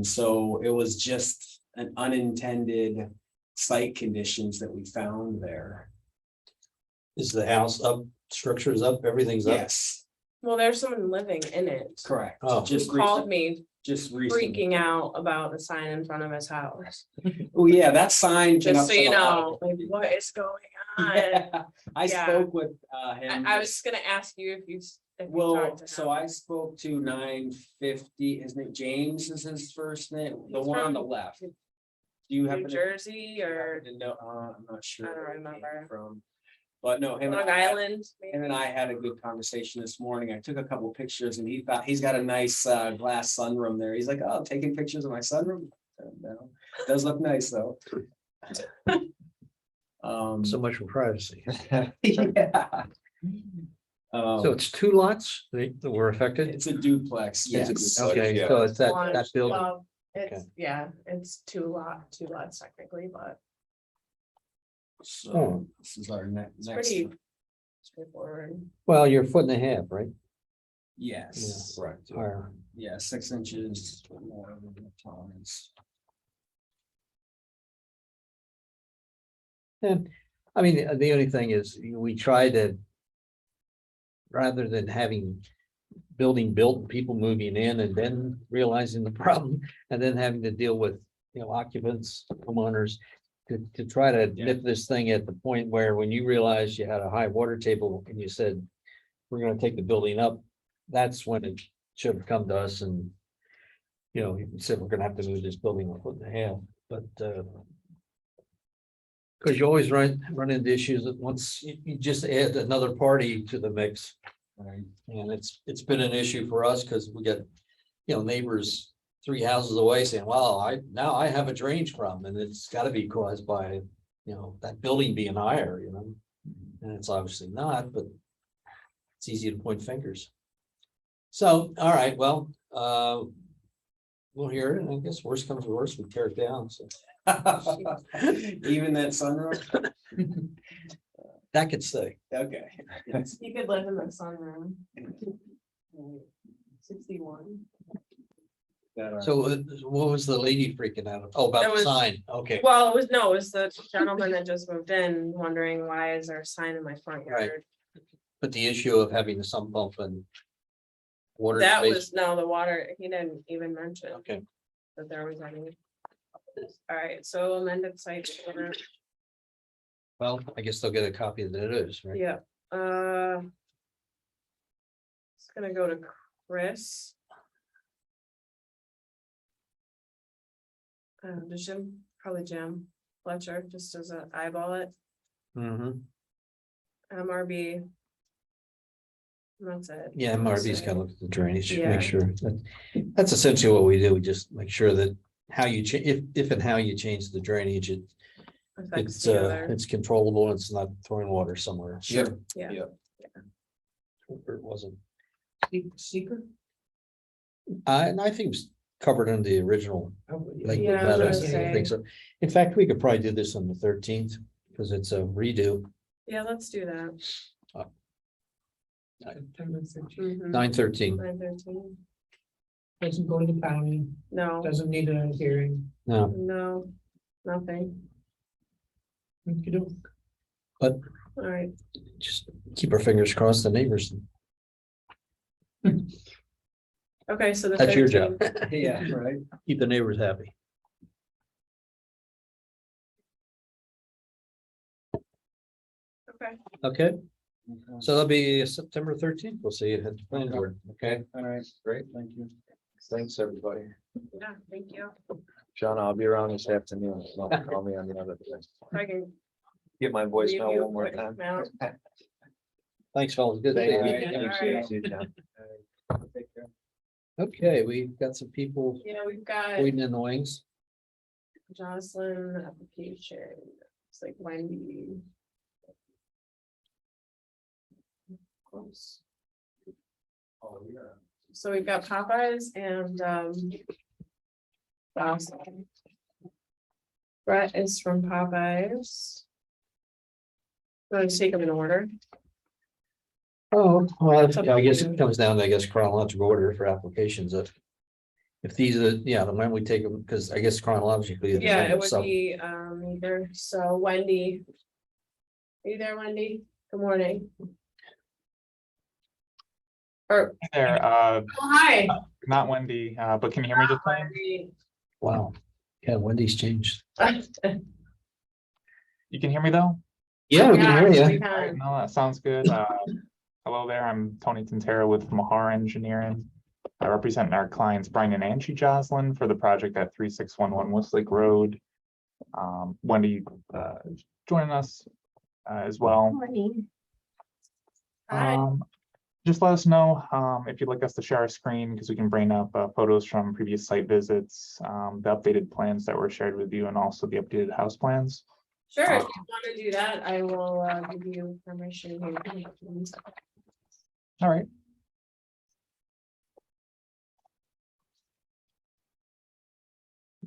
So it was just an unintended site conditions that we found there. Is the house up, structure's up, everything's up? Yes, Well, there's someone living in it. correct. Oh. Just Who called recent, me just recently. freaking out about the sign in front of his house. Oh, yeah, that sign. been up Just so you for a lot know, like, what is going of- on? Yeah, I Yeah. spoke with him. I was gonna ask you if you. Well, talked to so him. I spoke to 950, his name James is his first name, the He's one on the from left. Do you happen New to? Jersey or happen to know? I'm not sure. I don't where he came remember. From, but no, him and Long I had- Island? him and I had a good conversation this morning. I took a couple pictures and he thought he's got a nice glass sunroom there. He's like, oh, taking pictures of my sunroom. No, does look nice though. So much for privacy. Yeah. So it's two lots that were affected? It's a duplex, yes. Okay, yeah. so it's that One, building. well, It's, Okay. yeah, it's two lots technically, but So this is our it's next. pretty straightforward. Well, you're a foot and a half, right? Yes, Right. Or, yeah, 6 inches more than the tolerance. and, I mean, the only thing is, we try to. Rather than having building built, and people moving in and then realizing the problem, and then having to deal with, occupants, homeowners. To try to nip this thing at the point where when you realize you had a high water table and you said, we're gonna take the building up, that's when it should have come to us and. You said we're gonna have to move this building a foot and a half, but because you always run into issues that once you just add another party to the mix. Right. And it's been an issue for us because we got, neighbors 3 houses away saying, well, now I have a drainage problem and it's gotta be caused by, that building being higher, and it's obviously not, but it's easy to point fingers. So, all right, well, we'll hear it, and I guess worst comes to worst, we tear it down, so. Even that sunroom, That could stay. okay. You could live in the sunroom. 61. So what was the lady freaking out? Oh, about It the was- sign, okay. Well, it was the gentleman that just moved in wondering why is there a sign in my front Right. yard? But the issue of having the sump pump and. Water. That space- was, no, the water, he didn't even mention Okay, that there was any. All right, so amended site. plan. well, I guess they'll get a copy that it is, right? Yeah, it's gonna go to Chris. Does Jim, probably Jim Fletcher, just as a eyeball it, Mm-hmm. MRB. And that's it. Yeah, MRB's gotta look at the drainage, Yeah. make sure, that's essentially what we do, we just make sure that how you if and how you change the drainage, affects the other. it's controllable. It's not throwing water somewhere. Sure. Yeah. Or it wasn't. Secret? And I think it's covered in the original. Like, Yeah, I was I gonna say. think so. In fact, we could probably do this on the 13th because it's a redo. Yeah, let's do that. September 13th. Mhm. 9/13. 9/13. Doesn't go to the county, No, doesn't need a hearing. No, no, nothing. Okey-doke. All right. just keep our fingers crossed. The neighbors. Okay, so the That's your job. 13th. Yeah, right. Keep the neighbors happy. Okay. Okay, so that'll be September 13th. We'll see you at the planning board. Okay. All right, great, thank you. Thanks, everybody. Yeah, thank you. John, I'll be around this afternoon. Call me on the other day. If I can Get my leave you voicemail one more a time. voicemail. Thanks, fellas. Good to see Thank you. you. All right. See you, John. Take care. Okay, we've got some people Yeah, we've got waiting in the wings. Jocelyn application. It's like Wendy. Close. Oh, yeah. So we've got Popeyes and Jocelyn. Brett is from Popeyes. Let's take them in order. Oh, well, It's up I to guess you. it comes down to, chronological order for applications. If these are, the moment we take them, because I guess chronologically. Yeah, it would so- be either, so Wendy. Are you there, Wendy? Good morning. Or, There, oh, hi. not Wendy, but can you hear me just fine? Wendy. Wow. Yeah, Wendy's changed. You can hear me though? Yeah, we can hear Yes, you. we All right, can. no, that sounds good. Hello there, I'm Tony Tintera with Mahar Engineering. I represent our clients Brian and Angie Joslin for the project at 3611 Westlake Road. Wendy joining us as well. Morning. Hi. Just let us know if you'd like us to share our screen because we can bring up photos from previous site visits, the updated plans that were shared with you, and also the updated house plans. Sure, if you want to do that, I will give you permission here. All right.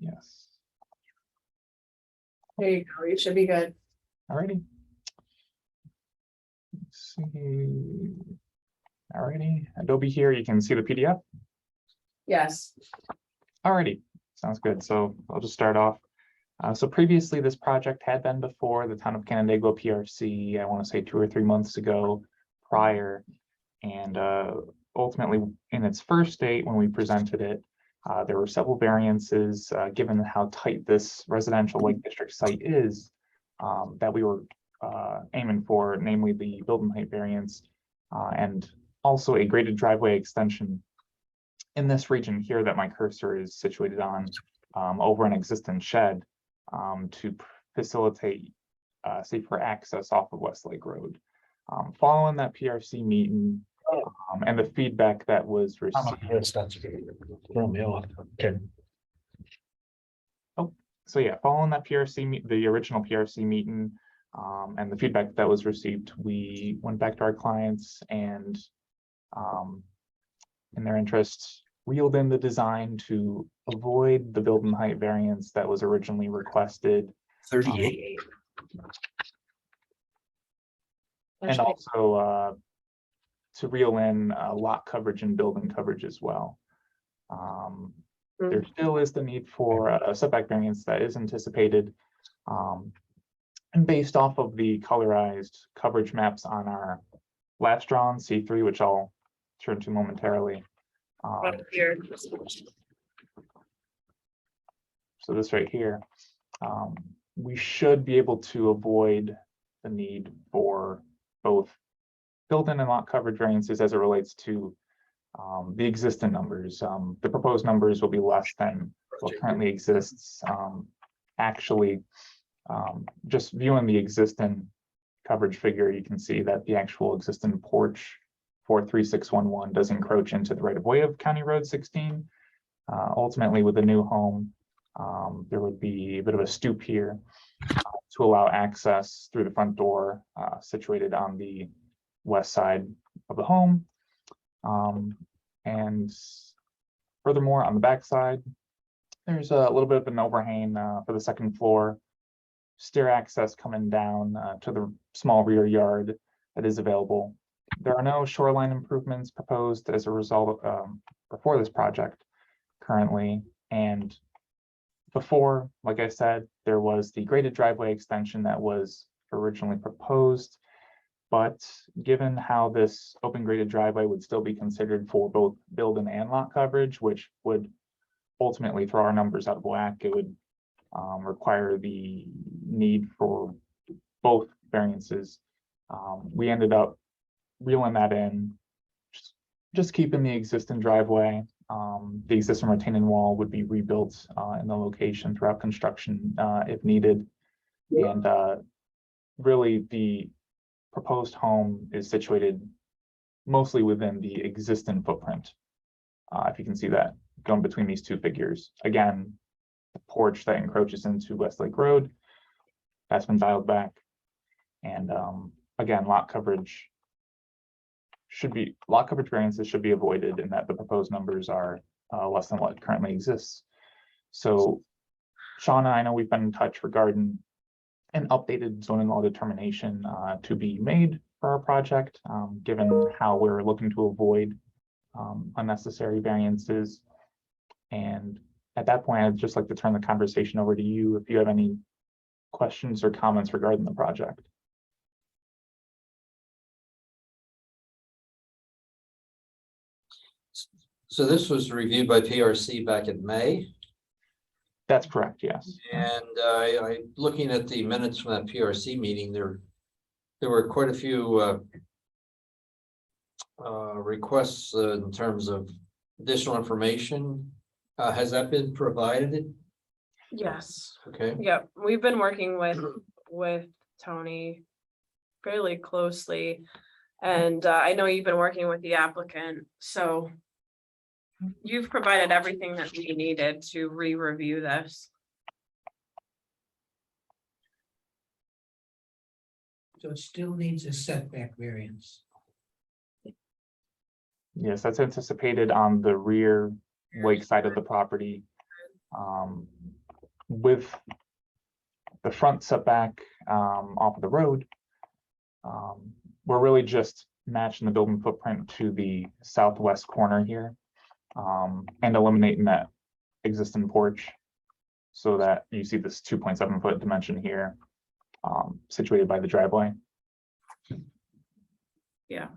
Yes. There you go, you should be good. Alrighty. Let's see. Alrighty, Adobe here, you can see the PDF. Yes. Alrighty, sounds good. So I'll just start off. So previously, this project had been before the town of Canandaigua PRC, I want to say 2 or 3 months ago prior. And ultimately, in its first date, when we presented it, there were several variances, given how tight this residential Lake District site is, that we were aiming for, namely the building height variance, and also a graded driveway extension in this region here that my cursor is situated on, over an existing shed, to facilitate safer access off of Westlake Road. Following that PRC meeting, and the feedback that was received. Throw me off. Okay. So yeah, following that PRC, the original PRC meeting, and the feedback that was received, we went back to our clients and, in their interest, reeled in the design to avoid the building height variance that was originally requested. 38. And also to reel in lot coverage and building coverage as well. There still is the need for a setback variance that is anticipated. And based off of the colorized coverage maps on our last drawn C3, which I'll turn to momentarily. So this right here, we should be able to avoid the need for both built-in and lot coverage variances as it relates to the existing numbers. The proposed numbers will be less than what currently exists. Actually, just viewing the existing coverage figure, you can see that the actual existing porch for 3611 does encroach into the right of way of County Road 16. Ultimately, with the new home, There would be a bit of a stoop here to allow access through the front door situated on the west side of the home. And furthermore, on the back side, there's a little bit of an overhang for the second floor. Stair access coming down to the small rear yard that is available. There are no shoreline improvements proposed as a result for this project currently. And before, like I said, there was the graded driveway extension that was originally proposed. But given how this open graded driveway would still be considered for both building and lot coverage, which would ultimately throw our numbers out of whack, it would require the need for both variances. We ended up reeling that in, just keeping the existing driveway. The existing retaining wall would be rebuilt in the location throughout construction if needed. And really the proposed home is situated mostly within the existing footprint. If you can see that going between these two figures. Again, the porch that encroaches into Westlake Road, that's been dialed back. And again, lot coverage variances should be avoided in that the proposed numbers are less than what currently exists. So Shauna, I know we've been in touch regarding an updated zoning law determination to be made for our project, given how we're looking to avoid unnecessary variances. And at that point, I'd just like to turn the conversation over to you if you have any questions or comments regarding the project. So this was reviewed by PRC back in May, That's correct, yes. and looking at the minutes from that PRC meeting, there were quite a few requests in terms of additional information. Has that been provided? Yes. Okay. Yep, we've been working with Tony fairly closely. And I know you've been working with the applicant, so you've provided everything that we needed to re-review this. So it still needs a setback variance. Yes, that's anticipated on the rear lake side of the property. With the front setback off of the road, we're really just matching the building footprint to the southwest corner here, and eliminating that existing porch so that you see this 2.7 foot dimension here, situated by the driveway. Yeah.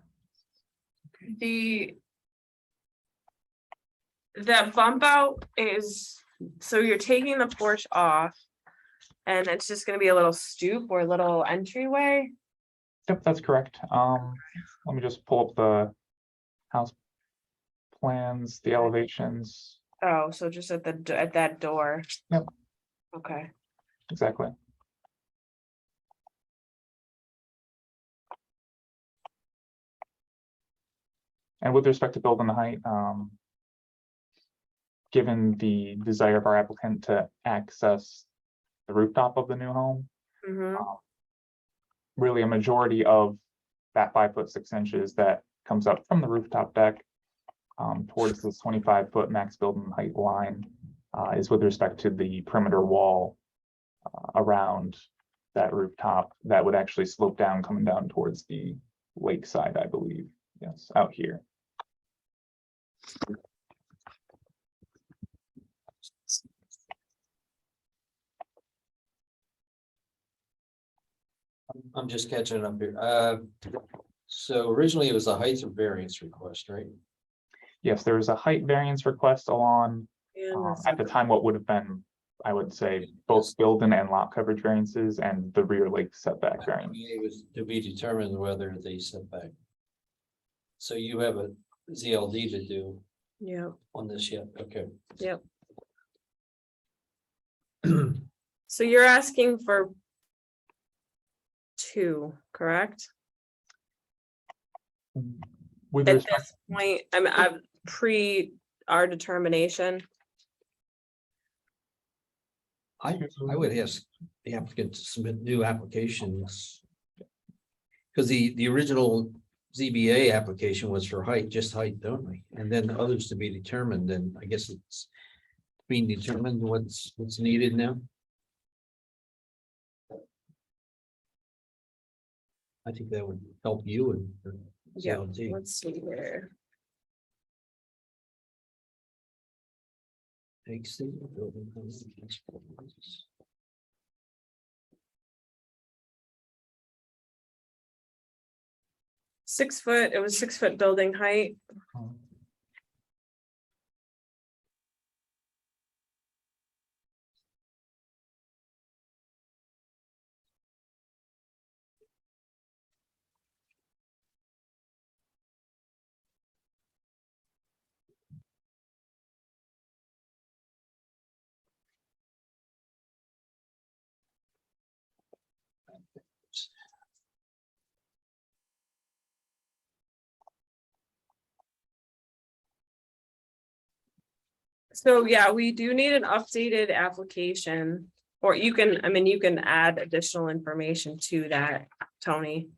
That bump out is, so you're taking the porch off and it's just gonna be a little stoop or a little entryway. Yep, that's correct. Let me just pull up the house plans, the elevations. Oh, so just at that door. Yep. Okay. Exactly. And with respect to building the height, given the desire of our applicant to access the rooftop of the new home, Mhm. really a majority of that 5'6" that comes up from the rooftop deck towards the 25-foot max building height line is with respect to the perimeter wall around that rooftop that would actually slope down, coming down towards the lakeside, I believe. Yes, out here. I'm just catching up here. So originally it was a height of variance request, right? Yes, there was a height variance request along And at the time what would have been, I would say, both building and lot coverage variances and the rear lake setback variance. It was to be determined whether they setback. So you have a ZLD to do yeah, on this yet, okay. yep. So you're asking for 2, correct? With At respect, this point, I've pre our determination. I would ask the applicant to submit new applications. Because the original ZBA application was for height, just height only, and then others to be determined, and I guess it's being determined what's needed now. I think that would help you and. Yeah, CLT. let's see here. Takes the building. 6 foot, it was 6 foot building height. So yeah, we do need an updated application, or you can, I mean, you can add additional information to that, Tony.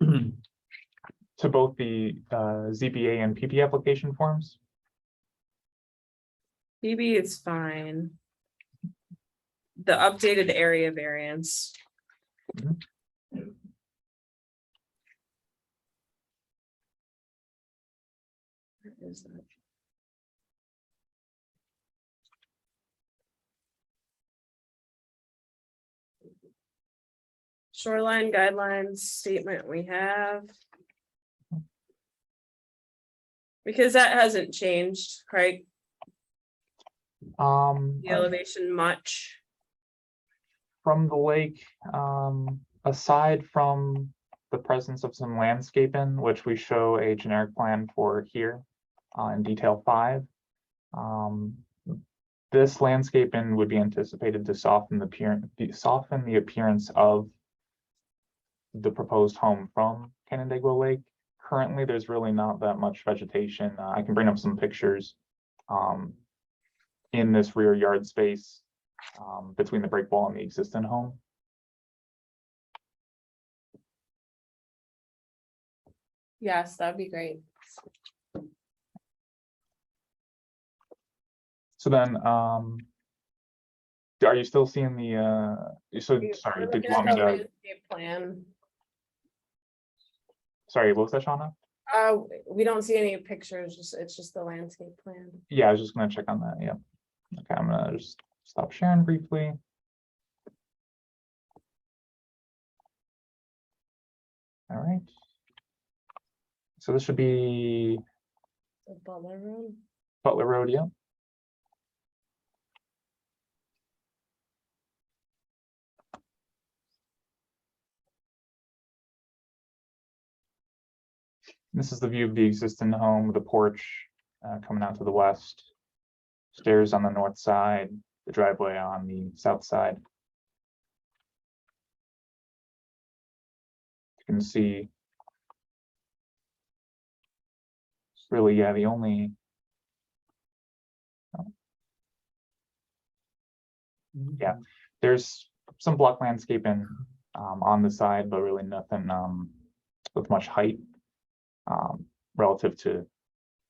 To both the ZBA and PP application forms. Maybe it's fine. The updated area variance. Mhm. Where is that? Shoreline guidelines statement we have. Because that hasn't changed, right? The elevation much. From the lake, aside from the presence of some landscaping, which we show a generic plan for here in detail 5. This landscaping would be anticipated to soften the appearance of the proposed home from Canandaigua Lake. Currently, there's really not that much vegetation. I can bring up some pictures in this rear yard space between the break wall and the existing home. Yes, that'd be great. So then, are you still seeing the, sorry, did you want me to, Landscape plan. sorry, what was that, Shauna? We don't see any pictures, it's just the landscape plan. Yeah, I was just gonna check on that, yeah. Okay, I'm gonna just stop sharing briefly. All right. So this should be The Butler Road. Butler Road, yeah. This is the view of the existing home with the porch coming out to the west. Stairs on the north side, the driveway on the south side. You can see. Really, yeah, the only. Yeah, there's some block landscaping on the side, but really nothing with much height relative to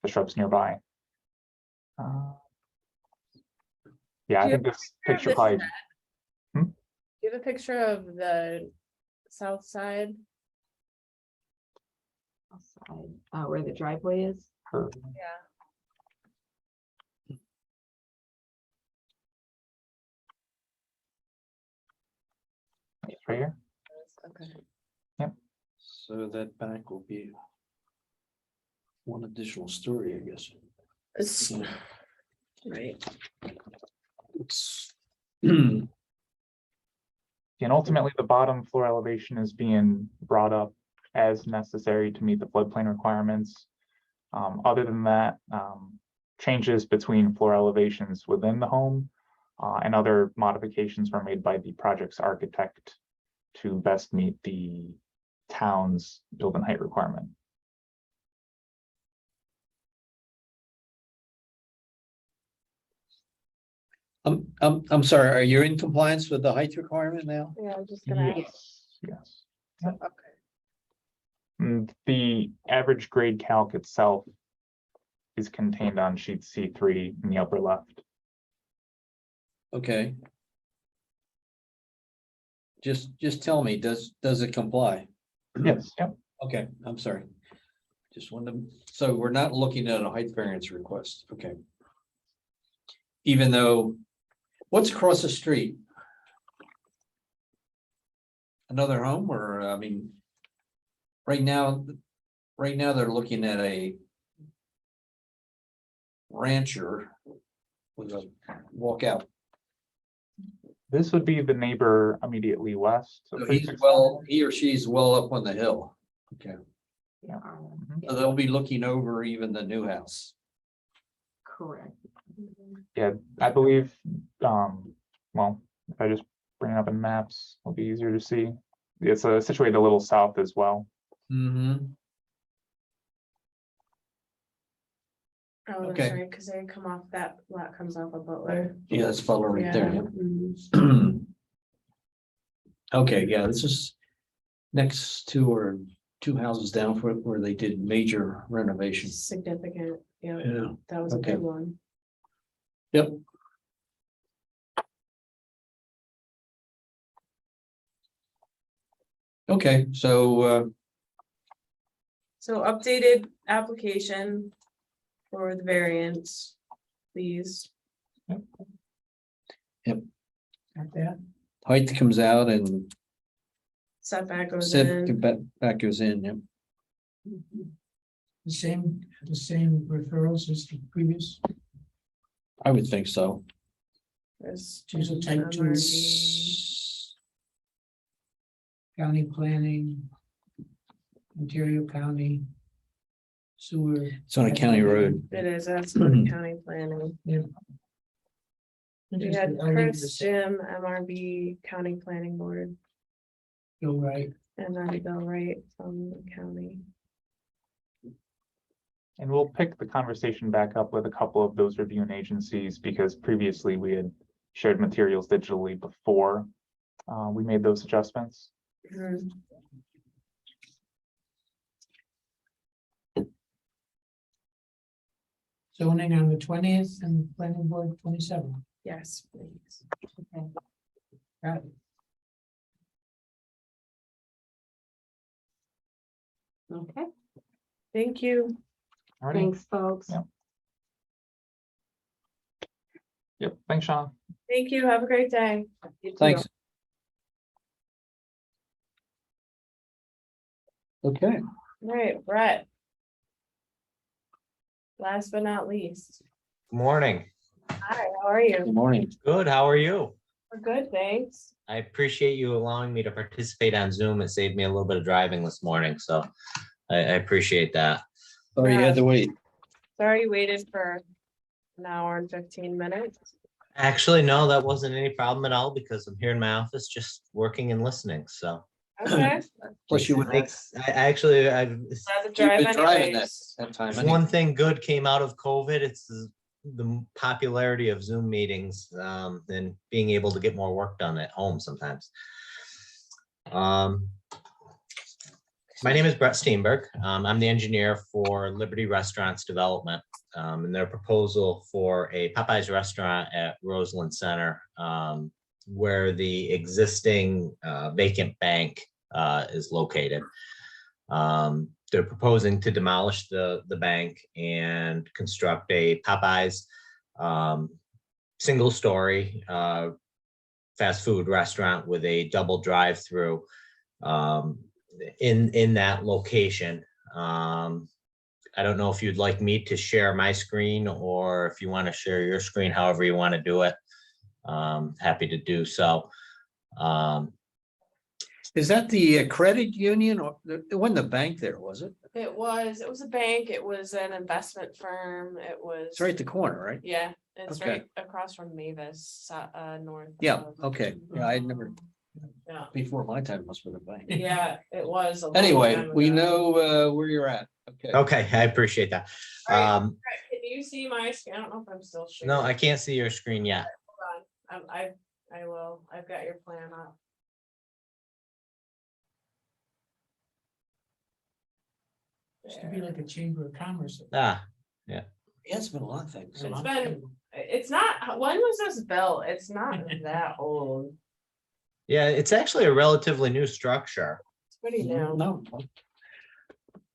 the shrubs nearby. Yeah, I Do you think this have picture this probably. set? Hmm? Do you have a picture of the south side? Where the driveway is. Yeah. Right here. Okay. So that back will be one additional story, I guess. It's right. It's And ultimately, the bottom floor elevation is being brought up as necessary to meet the floodplain requirements. Other than that, changes between floor elevations within the home and other modifications were made by the project's architect to best meet the town's building height requirement. I'm sorry, are you in compliance with the height requirement now? Yeah, I'm just gonna. Yes. The average grade calc itself is contained on sheet C3 in the upper left. Okay. Just tell me, does it comply? Yes, yep. Okay, I'm sorry. Just wanted to, so we're not looking at a height variance request, okay. Even though, what's across the street? Another home or, I mean, right now they're looking at a rancher with a walkout. This would be the neighbor immediately west. So he or she's well up on the hill. Okay, Mhm. so they'll be looking over even the new house. Correct. Yeah, I believe, well, if I just bring it up in maps, it'll be easier to see. It's situated a little south as well. Mm-hmm. Oh, that's Okay. right, because they come off that lot comes off of Butler. Yeah, that's Butler right there. Yeah. yeah. Mhm. Okay, yeah, this is next to or two houses down for where they did major renovations. Significant, yeah, Yeah. that was a Okay. big one. Yep. Okay, so So updated application for the variance, please. Got that? height comes out and Setback goes set in. back goes in, yeah. The same referrals as the previous, I would think so. There's Choose a type two. MRV. county planning, Ontario County, sewer. It's on a county road. It is, that's for the county planning. We had Chris, Jim, MRB, county planning board, Go right. and then Bill Wright from the county. And we'll pick the conversation back up with a couple of those reviewing agencies because previously we had shared materials digitally before we made those adjustments. Mhm. Zoning on the 20th and planning board 27th. Yes, please. Got it. Okay, Thank you. Alrighty. thanks, folks. Yeah. Yep, thanks, Sean. Thank you. Have a great day. You too. Thanks. Okay, All right, Brett. Last but not least. Morning. Hi, how are you? good morning. Good. How are you? We're good, thanks. I appreciate you allowing me to participate on Zoom. It saved me a little bit of driving this morning, so I appreciate that. Sorry you had to wait. Sorry you waited for an hour and 15 minutes. Actually, no, that wasn't any problem at all because I'm here in my office just working and listening. So Okay. Plus you would have. thanks. I've Glad to You've drive been driving anyways. that time. one thing good came out of COVID. It's the popularity of Zoom meetings and being able to get more work done at home sometimes. My name is Brett Steenberg. I'm the engineer for Liberty Restaurants Development and their proposal for a Popeyes restaurant at Roseland Center where the existing vacant bank is located. They're proposing to demolish the bank and construct a Popeyes single story fast food restaurant with a double drive-through in that location. I don't know if you'd like me to share my screen or if you want to share your screen, however you want to do it. Happy to do so. Is that the credit union or it wasn't the bank there, was it? It was a bank, it was an investment firm, it was. It's right at the corner, right? Yeah, it's Okay. right across from Mavis, north. Yeah, of- okay. Yeah, I never, Yeah, before my time must have been a bank. yeah, it was. a long Anyway, time we ago. know where you're at. Okay. Okay, I appreciate that. All right. Can you see my screen? I don't know if I'm still sharing. No, I can't see your screen yet. Hold I will, I've got your plan up. Used to be like a chamber of commerce. Ah, Yeah, it's been a lot of things. It's been, it's not, when was this built? It's not that old. yeah, it's actually a relatively new structure. It's pretty new. No,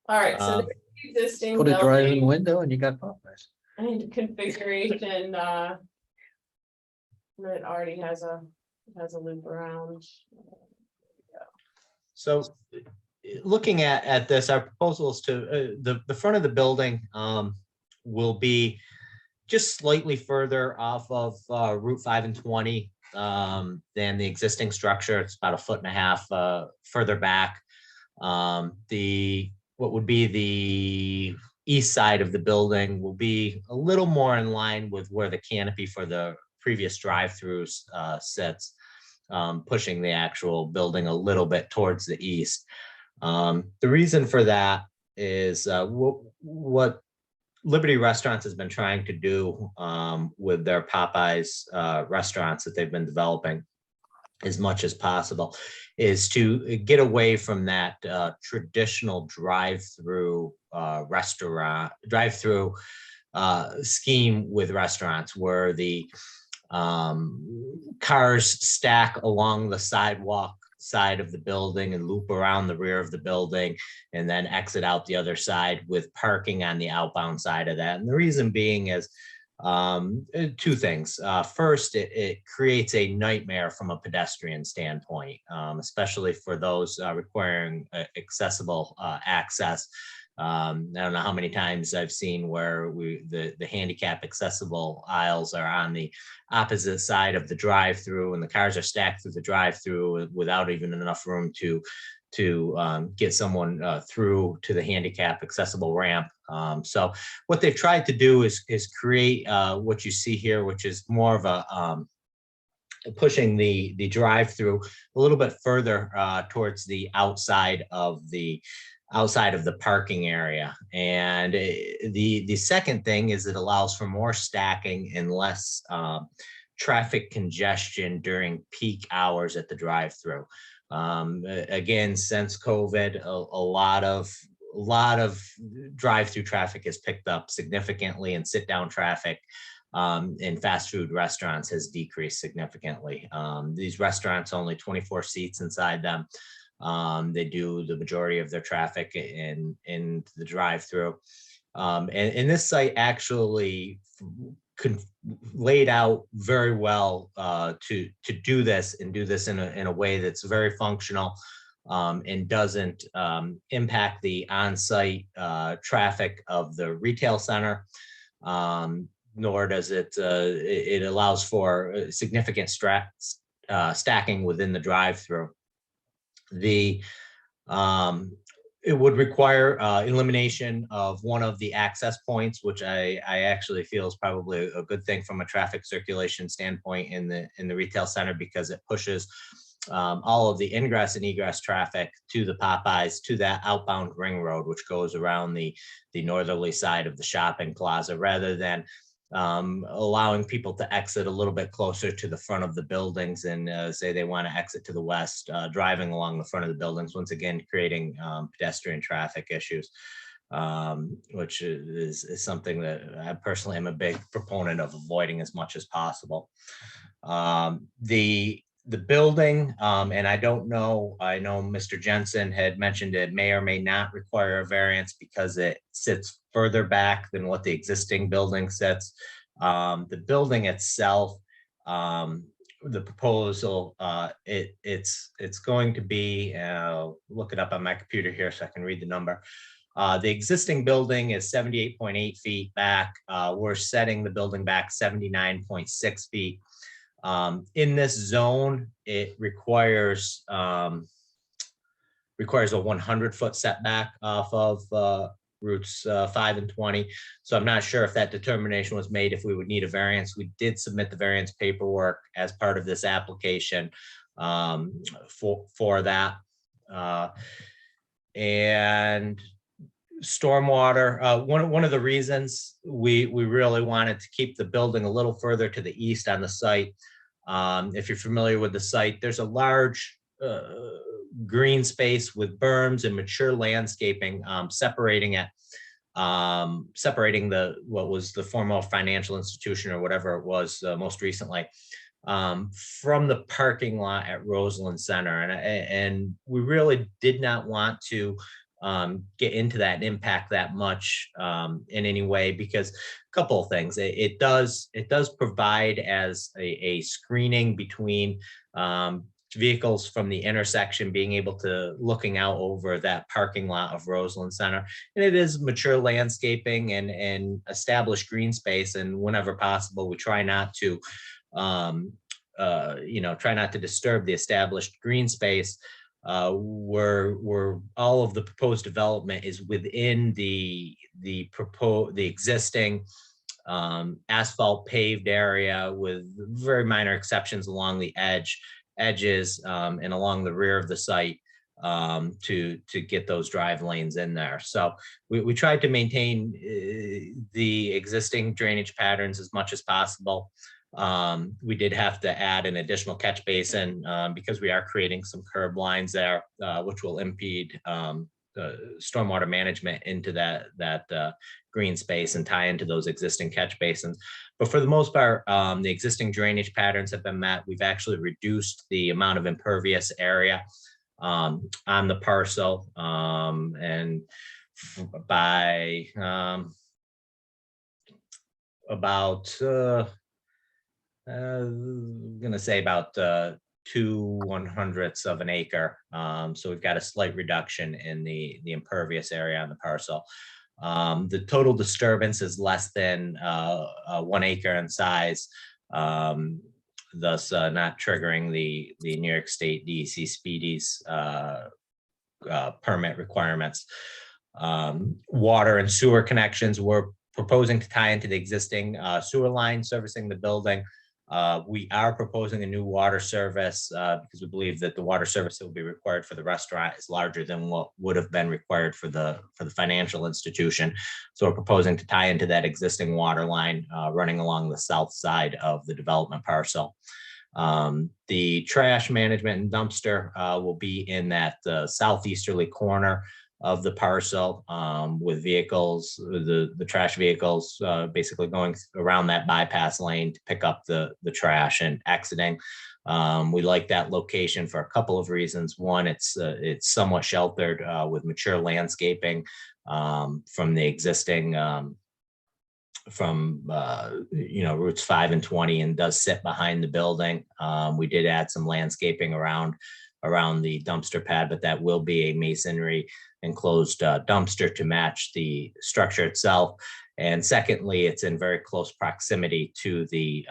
All right, so Um, the existing put a driving building window and you got Popeyes. and configuration, it already has a loop around. So looking at this, our proposal is to, the front of the building will be just slightly further off of Route 5 and 20 than the existing structure. It's about 1.5 feet further back. What would be the east side of the building will be a little more in line with where the canopy for the previous drive-throughs sits, pushing the actual building a little bit towards the east. The reason for that is what Liberty Restaurants has been trying to do with their Popeyes restaurants that they've been developing as much as possible is to get away from that traditional drive-through scheme with restaurants where the cars stack along the sidewalk side of the building and loop around the rear of the building and then exit out the other side with parking on the outbound side of that. And the reason being is two things. First, it creates a nightmare from a pedestrian standpoint, especially for those requiring accessible access. I don't know how many times I've seen where the handicap accessible aisles are on the opposite side of the drive-through and the cars are stacked through the drive-through without even enough room to get someone through to the handicap accessible ramp. So what they've tried to do is create what you see here, which is more of a pushing the drive-through a little bit further towards the outside of the parking area. And the second thing is it allows for more stacking and less traffic congestion during peak hours at the drive-through. Again, since COVID, a lot of drive-through traffic has picked up significantly, and sit-down traffic in fast food restaurants has decreased significantly. These restaurants only 24 seats inside them. They do the majority of their traffic in the drive-through. And this site actually laid out very well to do this and do this in a way that's very functional and doesn't impact the on-site traffic of the retail center, nor does it allows for significant stacking within the drive-through. It would require elimination of one of the access points, which I actually feel is probably a good thing from a traffic circulation standpoint in the retail center, because it pushes all of the ingress and egress traffic to the Popeyes to that outbound ring road, which goes around the northerly side of the shopping plaza, rather than allowing people to exit a little bit closer to the front of the buildings and say they want to exit to the west, driving along the front of the buildings, once again creating pedestrian traffic issues, which is something that I personally am a big proponent of avoiding as much as possible. The building, and I don't know, I know Mr. Jensen had mentioned it may or may not require a variance because it sits further back than what the existing building sits. The building itself, the proposal, it's going to be, look it up on my computer here so I can read the number. The existing building is 78.8 feet back. We're setting the building back 79.6 feet. In this zone, it requires a 100-foot setback off of routes 5 and 20. So I'm not sure if that determination was made if we would need a variance. We did submit the variance paperwork as part of this application for that. And stormwater, one of the reasons we really wanted to keep the building a little further to the east on the site If you're familiar with the site, there's a large green space with berms and mature landscaping separating it, separating what was the former financial institution or whatever it was most recently from the parking lot at Roseland Center. And we really did not want to get into that and impact that much in any way, because a couple of things. It does provide as a screening between vehicles from the intersection, being able to looking out over that parking lot of Roseland Center. And it is mature landscaping and established green space. And whenever possible, we try not to try not to disturb the established green space, where all of the proposed development is within the existing asphalt paved area, with very minor exceptions along the edges and along the rear of the site to get those drive lanes in there. So we tried to maintain the existing drainage patterns as much as possible. We did have to add an additional catch basin because we are creating some curb lines there, which will impede stormwater management into that green space and tie into those existing catch basins. But for the most part, the existing drainage patterns have been met. We've actually reduced the amount of impervious area on the parcel, and by about I'm gonna say about 2/100ths of an acre. So we've got a slight reduction in the impervious area on the parcel. The total disturbance is less than 1 acre in size, thus not triggering the New York State DEC Speedies permit requirements. Water and sewer connections, we're proposing to tie into the existing sewer line servicing the building. We are proposing a new water service because we believe that the water service that will be required for the restaurant is larger than what would have been required for the financial institution. So we're proposing to tie into that existing water line running along the south side of the development parcel. The trash management and dumpster will be in that southeasterly corner of the parcel, with vehicles, the trash vehicles basically going around that bypass lane to pick up the trash and exiting. We like that location for a couple of reasons. One, it's somewhat sheltered with mature landscaping from the existing routes 5 and 20, and does sit behind the building. We did add some landscaping around the dumpster pad, but that will be a masonry enclosed dumpster to match the structure itself. And secondly, it's in very close proximity to the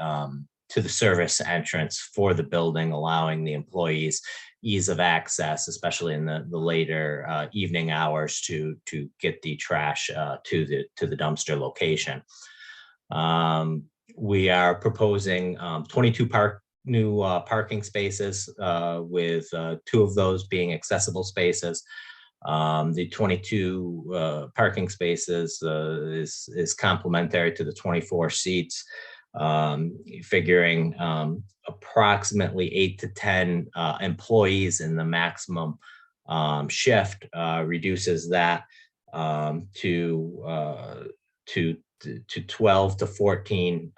service entrance for the building, allowing the employees ease of access, especially in the later evening hours, to get the trash to the dumpster location. We are proposing 22 new parking spaces, with 2 of those being accessible spaces. The 22 parking spaces is complementary to the 24 seats, figuring approximately 8 to 10 employees in the maximum shift, reduces that to 12 to 14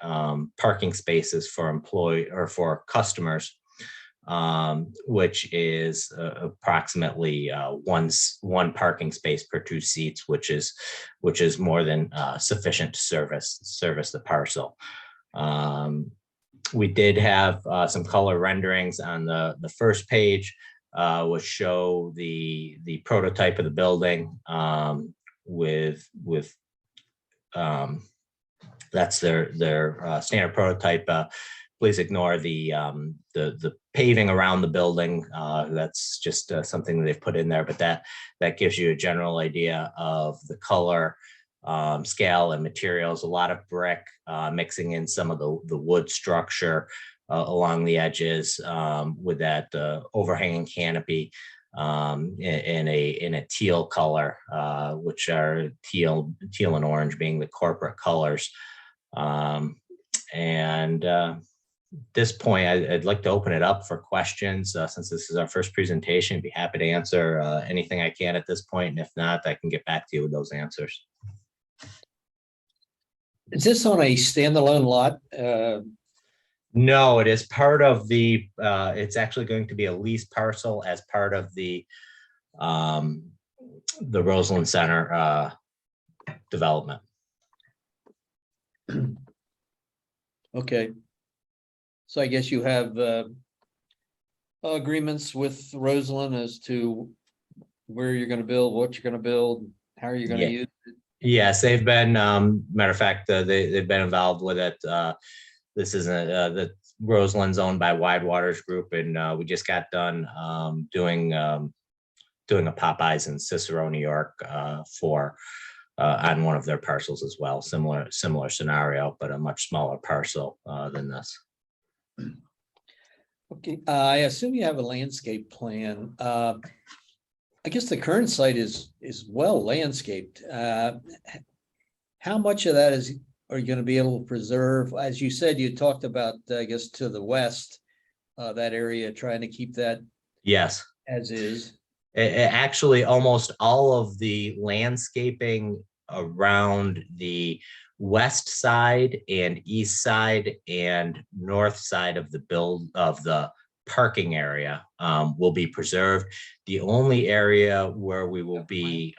parking spaces for customers, which is approximately one parking space per 2 seats, which is more than sufficient to service the parcel. We did have some color renderings on the first page, which show the prototype of the building with that's their standard prototype. Please ignore the paving around the building. That's just something that they've put in there, but that gives you a general idea of the color, scale, and materials. A lot of brick, mixing in some of the wood structure along the edges, with that overhanging canopy in a teal color, which are teal and orange being the corporate colors. And this point, I'd like to open it up for questions, since this is our first presentation. Be happy to answer anything I can at this point, and if not, I can get back to you with those answers. Is this on a standalone lot? No, it is part of the, it's actually going to be a lease parcel as part of the Roseland Center development. Okay. So I guess you have agreements with Roseland as to where you're gonna build, what you're gonna build, how are you gonna Yeah. use it? Yes, they've been, matter of fact, they've been involved with it. This isn't, the Roseland's owned by Wide Waters Group, and we just got done doing a Popeyes in Cicero, New York, for on one of their parcels as well. Similar scenario, but a much smaller parcel than this. Okay, I assume you have a landscape plan. I guess the current site is well landscaped. How much of that are you gonna be able to preserve? As you said, you talked about, I guess, to the west, that area, trying to keep that Yes. as is. Actually, almost all of the landscaping around the west side and east side and north side of the parking area will be preserved. The only area where we will be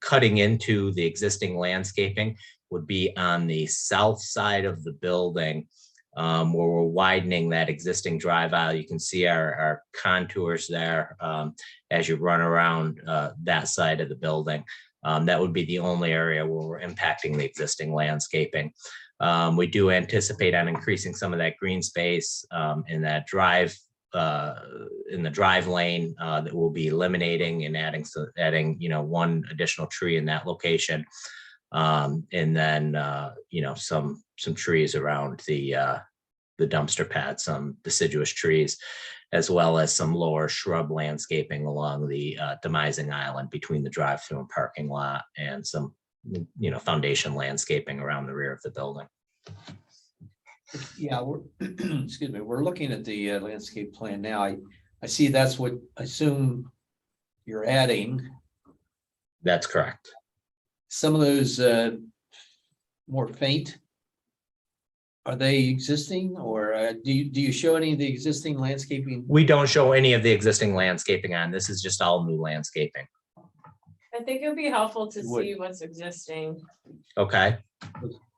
cutting into the existing landscaping would be on the south side of the building, where we're widening that existing drive aisle. You can see our contours there as you run around that side of the building. That would be the only area where we're impacting the existing landscaping. We do anticipate on increasing some of that green space in that drive, in the drive lane, that we'll be eliminating and adding one additional tree in that location. And then some trees around the dumpster pad, some deciduous trees, as well as some lower shrub landscaping along the demising island between the drive-through and parking lot, and some foundation landscaping around the rear of the building. Yeah, excuse me, we're looking at the landscape plan now. I see that's what I assume you're adding. That's correct. Some of those more faint. Are they existing, or do you show any of the existing landscaping? We don't show any of the existing landscaping on. This is just all new landscaping. I think it would be helpful to It would. see what's existing. Okay.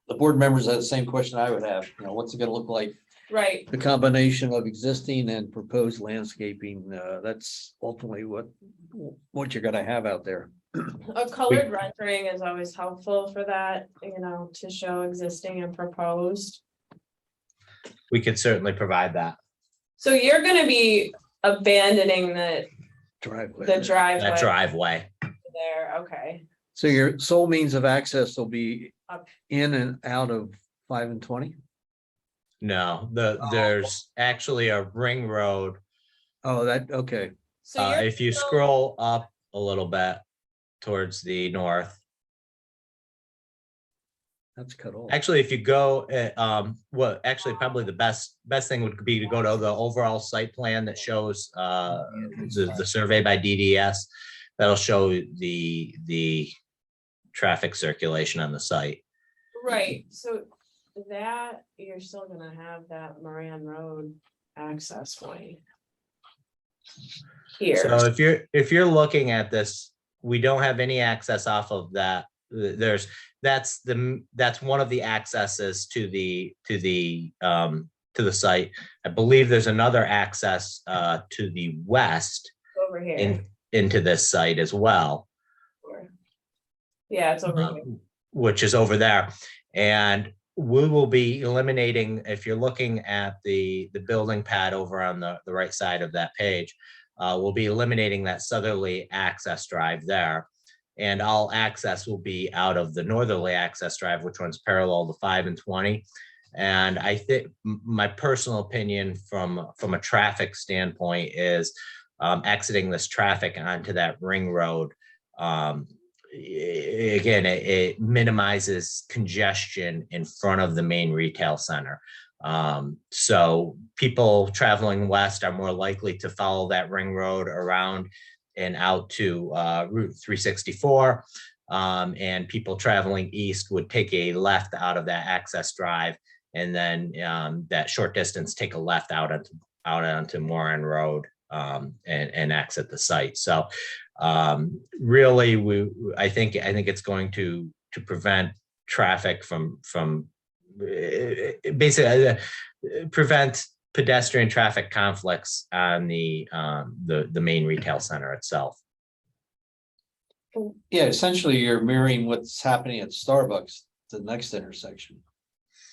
The board members have the same question I would have, what's it gonna look like? Right, The combination of existing and proposed landscaping, that's ultimately what you're gonna have out there. a colored rendering is always helpful for that, to show existing and proposed. We could certainly provide that. So you're gonna be abandoning the Driveway. That driveway. there, okay. So your sole means of access will be Up. in and out of 5 and 20? No, there's actually a ring road. Oh, okay. So you're If you still- scroll up a little bit towards the north, That's cut off. actually, if you go, actually probably the best thing would be to go to the overall site plan that shows the survey by DDS. That'll show the traffic circulation on the site. Right, so that, you're still gonna have that Moran Road access point. Here, So if you're looking at this, we don't have any access off of that. That's one of the accesses to the site. I believe there's another access to the west over here. into this site as well, Yeah, it's over here. which is over there. And we will be eliminating, if you're looking at the building pad over on the right side of that page, we'll be eliminating that southerly access drive there. And all access will be out of the northerly access drive, which runs parallel to 5 and 20. And I think my personal opinion from a traffic standpoint is exiting this traffic onto that ring road. Again, it minimizes congestion in front of the main retail center. So people traveling west are more likely to follow that ring road around and out to Route 364. And people traveling east would take a left out of that access drive, and then that short distance take a left out onto Moran Road and exit the site. So really, I think it's going to prevent traffic from basically prevent pedestrian traffic conflicts on the main retail center itself. Yeah, essentially you're mirroring what's happening at Starbucks, the next intersection.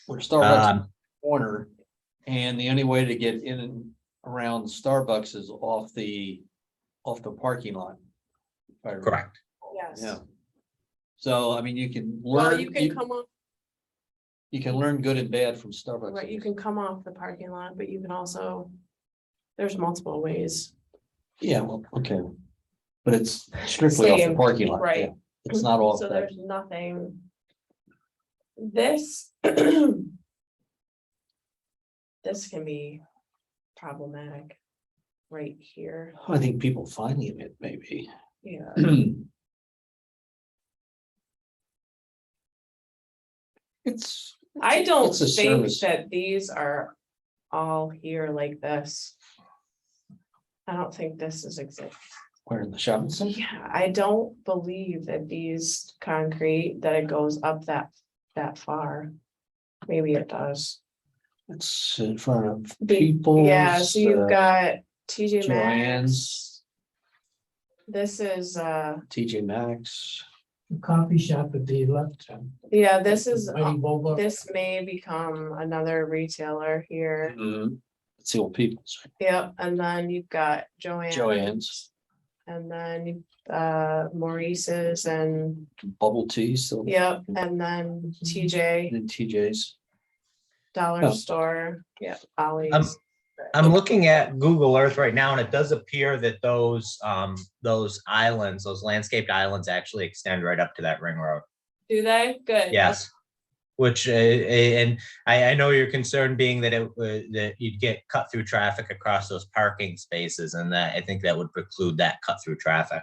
Where Starbucks is the corner, and the only way to get in and around Starbucks is off the parking lot. if I remember. Correct. Yes. Yeah. So, I mean, you can Well, learn, you can come off, you can learn good and bad from Starbucks. right, you can come off the parking lot, but you can also, there's multiple ways. Yeah, well, okay. But it's strictly off the Same, parking lot. right. yeah. It's not off. So the- there's nothing. This. This can be problematic. Right here, I think people finding it maybe. yeah. It's, I don't It's a think service. that these are all here like this. I don't think this is exact. where in the shopping center? Yeah, I don't believe that these concrete, that it goes up that far. Maybe it does. It's in front of Big- people. Yeah, so you've got TJ Maxx. Joann's, This is, TJ Maxx. The coffee shop at the left. yeah, this is, Mighty Boba. this may become another retailer here. It's the old people's. Yep, and then you've got Joann's, And then Maurice's and, bubble tea, so. yep, and then TJ, And TJ's. Dollar Oh. Store, yep, Ollie's. I'm looking at Google Earth right now, and it does appear that those islands, those landscaped islands actually extend right up to that ring road. Do they? Good. Yes. Which, and I know your concern being that that you'd get cut through traffic across those parking spaces, and that I think that would preclude that cut through traffic.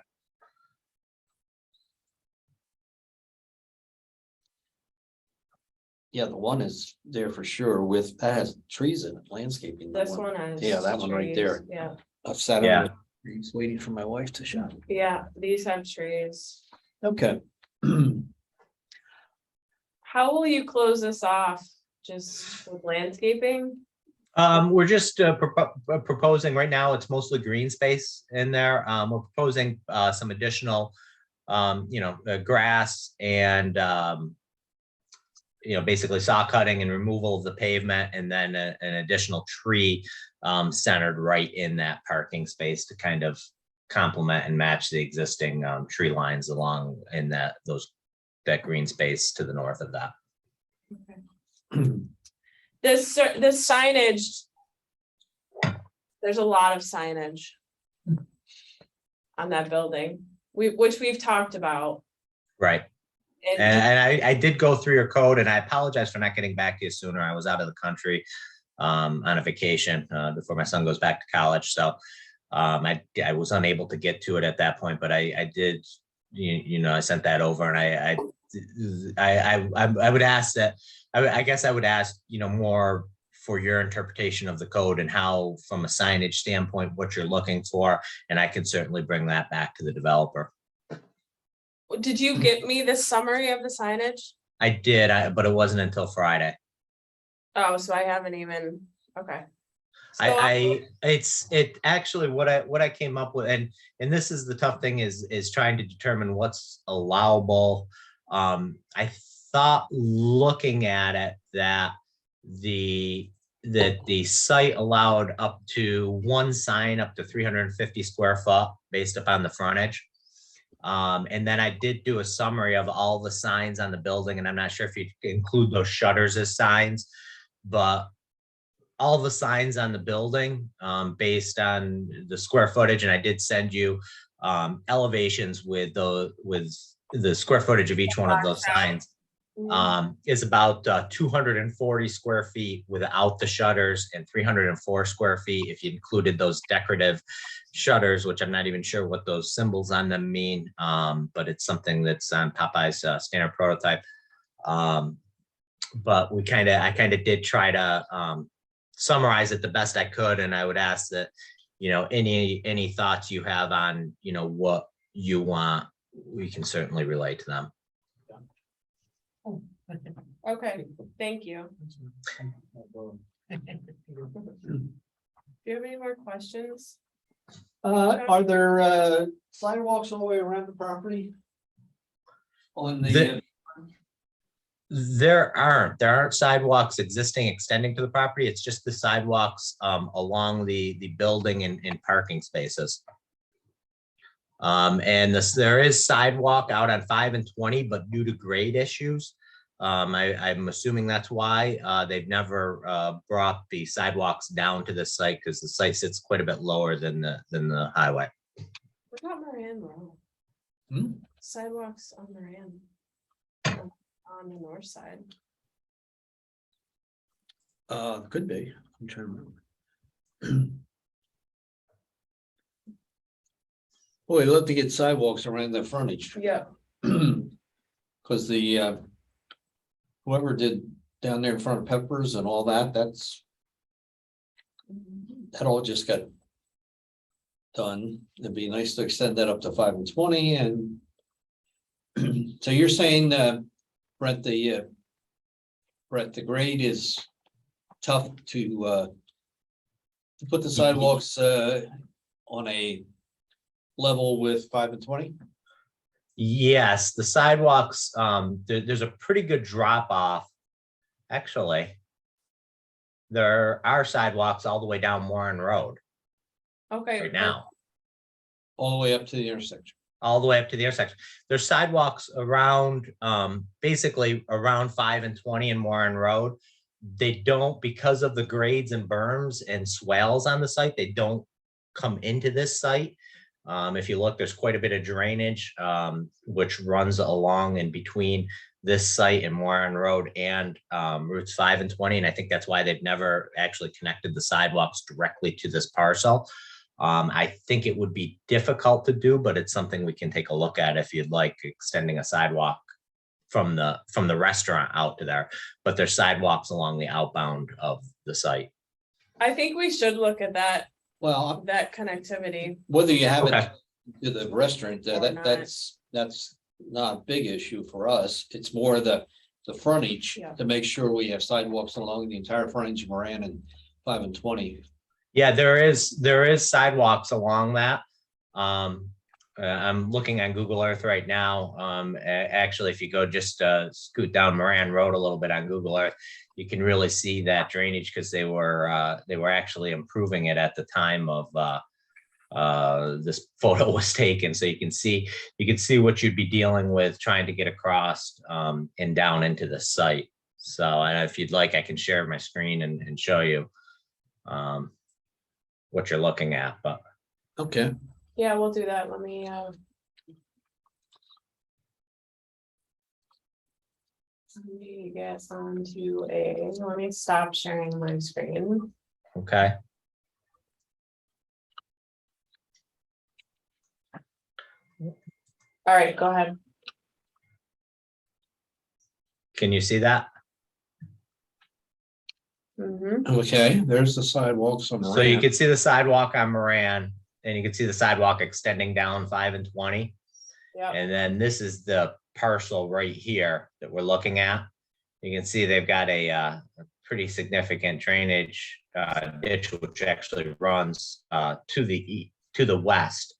Yeah, the one is there for sure with, that has trees in it, landscaping. the This one has. Yeah, that one right trees, there. Yeah, I've sat Yeah. on the trees waiting for my wife to shop. yeah, these have trees. Okay. How will you close this off? Just with landscaping? We're just proposing right now, it's mostly green space in there. We're proposing some additional, grass and, basically saw cutting and removal of the pavement, and then an additional tree centered right in that parking space to kind of complement and match the existing tree lines along in that green space to the north of that. This signage. There's a lot of signage. On that building, which we've talked about. Right. And I did go through your code, and I apologize for not getting back to you sooner. I was out of the country on a vacation before my son goes back to college. So I was unable to get to it at that point, but I did, I sent that over, and I would ask that, I guess I would ask, more for your interpretation of the code and how, from a signage standpoint, what you're looking for, and I can certainly bring that back to the developer. Did you get me the summary of the signage? I did, but it wasn't until Friday. Oh, so I haven't even, okay. So It actually what I came up with, and this is the tough thing is trying to determine what's allowable. I thought, looking at it, that the site allowed up to one sign up to 350 square foot based upon the frontage. And then I did do a summary of all the signs on the building, and I'm not sure if you include those shutters as signs, but all the signs on the building, based on the square footage, and I did send you elevations with the square footage of each one of those signs. is about 240 square feet without the shutters and 304 square feet if you included those decorative shutters, which I'm not even sure what those symbols on them mean, but it's something that's on Popeye's standard prototype. But I kind of did try to summarize it the best I could, and I would ask that, any thoughts you have on, what you want, we can certainly relate to them. Okay, thank you. Do you have any more questions? Are there sidewalks all the way around the property? On the, There aren't sidewalks existing extending to the property. It's just the sidewalks along the building and parking spaces. And there is sidewalk out on 5 and 20, but due to grade issues, I'm assuming that's why they've never brought the sidewalks down to the site, because the site sits quite a bit lower than the highway. What about Moran Road? Hmm? Sidewalks on Moran. On the north side. could be, I'm trying to remember. Boy, I'd love to get sidewalks around the frontage. Yeah. Cause the, whoever did down there in front of Peppers and all that, that all just got done. It'd be nice to extend that up to 5 and 20 and so you're saying, Brent, the grade is tough to put the sidewalks on a level with 5 and 20? Yes, the sidewalks, there's a pretty good drop off. Actually, there are sidewalks all the way down Warren Road Okay. right now, All the way up to the intersection. all the way up to the intersection. There's sidewalks around, basically around 5 and 20 in Warren Road. They don't, because of the grades and berms and swales on the site, they don't come into this site. If you look, there's quite a bit of drainage, which runs along in between this site and Warren Road and routes 5 and 20. And I think that's why they've never actually connected the sidewalks directly to this parcel. I think it would be difficult to do, but it's something we can take a look at if you'd like, extending a sidewalk from the restaurant out to there. But there's sidewalks along the outbound of the site. I think we should look at that, Well, that connectivity. whether you have Okay. it to the restaurant, Or not. that's not a big issue for us. It's more the frontage Yeah. to make sure we have sidewalks along the entire frontage of Moran and 5 and 20. Yeah, there is sidewalks along that. I'm looking on Google Earth right now. Actually, if you go just scoot down Moran Road a little bit on Google Earth, you can really see that drainage because they were actually improving it at the time of this photo was taken. So you can see what you'd be dealing with trying to get across and down into the site. So if you'd like, I can share my screen and show you what you're looking at. But Okay. Yeah, we'll do that. Let me get onto let me stop sharing my screen. okay. All right, go ahead. Can you see that? Okay, there's the sidewalks on So you Moran. can see the sidewalk on Moran, and you can see the sidewalk extending down 5 and 20. Yeah. And then this is the parcel right here that we're looking at. You can see they've got a pretty significant drainage ditch, which actually runs to the west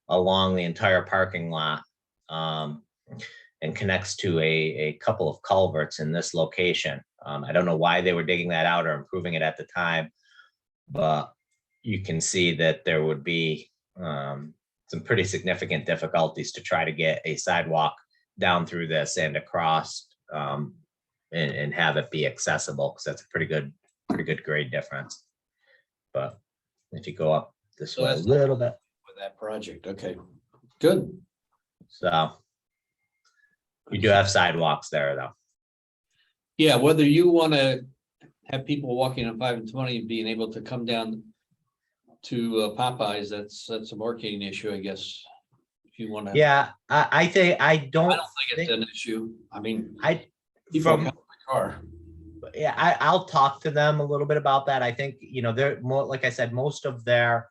along the entire parking lot, and connects to a couple of culverts in this location. I don't know why they were digging that out or improving it at the time, but you can see that there would be some pretty significant difficulties to try to get a sidewalk down through this and across and have it be accessible, because that's a pretty good grade difference. But if you go up this way a little bit, With that project, okay, good. so you do have sidewalks there though. Yeah, whether you want to have people walking on 5 and 20 and being able to come down to Popeyes, that's a marketing issue, I guess. If you want to. Yeah, I think, I I don't don't think it's an issue. I mean, I, people come from, in the car. yeah, I'll talk to them a little bit about that. I think, they're more, like I said, most of their,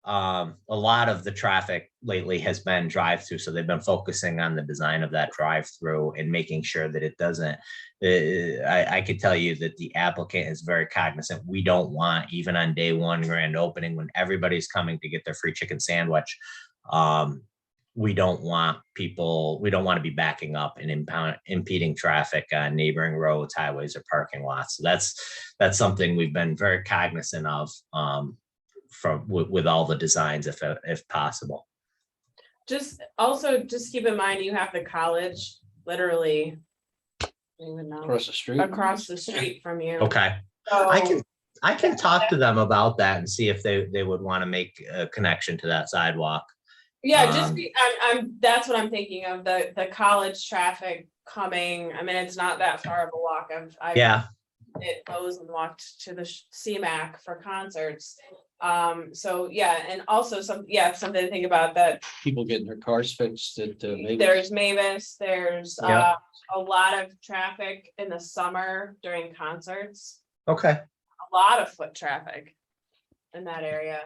a lot of the traffic lately has been drive-through, so they've been focusing on the design of that drive-through and making sure that it doesn't, I could tell you that the applicant is very cognizant. We don't want, even on day one grand opening, when everybody's coming to get their free chicken sandwich, we don't want to be backing up and impeding traffic on neighboring roads, highways, or parking lots. So that's something we've been very cognizant of, with all the designs, if possible. Just keep in mind, you have the college literally. I don't even know, Across the street. across the street from you. Okay, So, I can talk to them about that and see if they would want to make a connection to that sidewalk. yeah, that's what I'm thinking of, the college traffic coming. I mean, it's not that far of a walk. I've Yeah, it goes and walked to the CMAC for concerts. So yeah, and also something to think about, that People getting their cars fixed at maybe. there's Mavis, there's Yeah. a lot of traffic in the summer during concerts, okay. a lot of foot traffic in that area.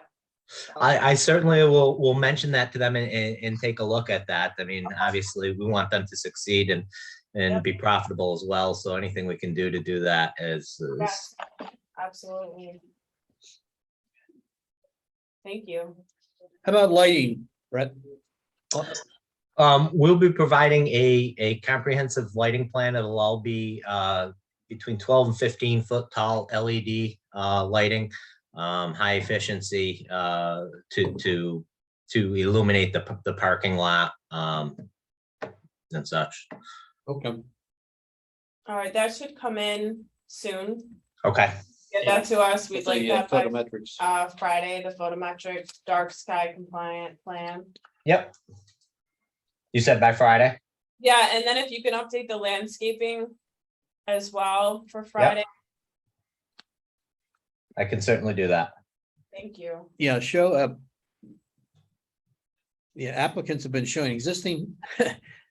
I certainly will mention that to them and take a look at that. I mean, obviously, we want them to succeed and Yep. be profitable as well. So anything we can do to do that is Yes, absolutely. Thank you. How about lighting, Brett? We'll be providing a comprehensive lighting plan. It'll all be between 12 and 15 foot tall LED lighting, high efficiency to illuminate the parking lot and such. Okay. All right, that should come in soon. Okay. Get that to us. We'd like The that by photometrics. Friday, the photometric dark sky compliant plan. Yep. You said by Friday? Yeah, and then if you can update the landscaping as well for Friday, I can certainly do that. thank you. Yeah, show up. Yeah, applicants have been showing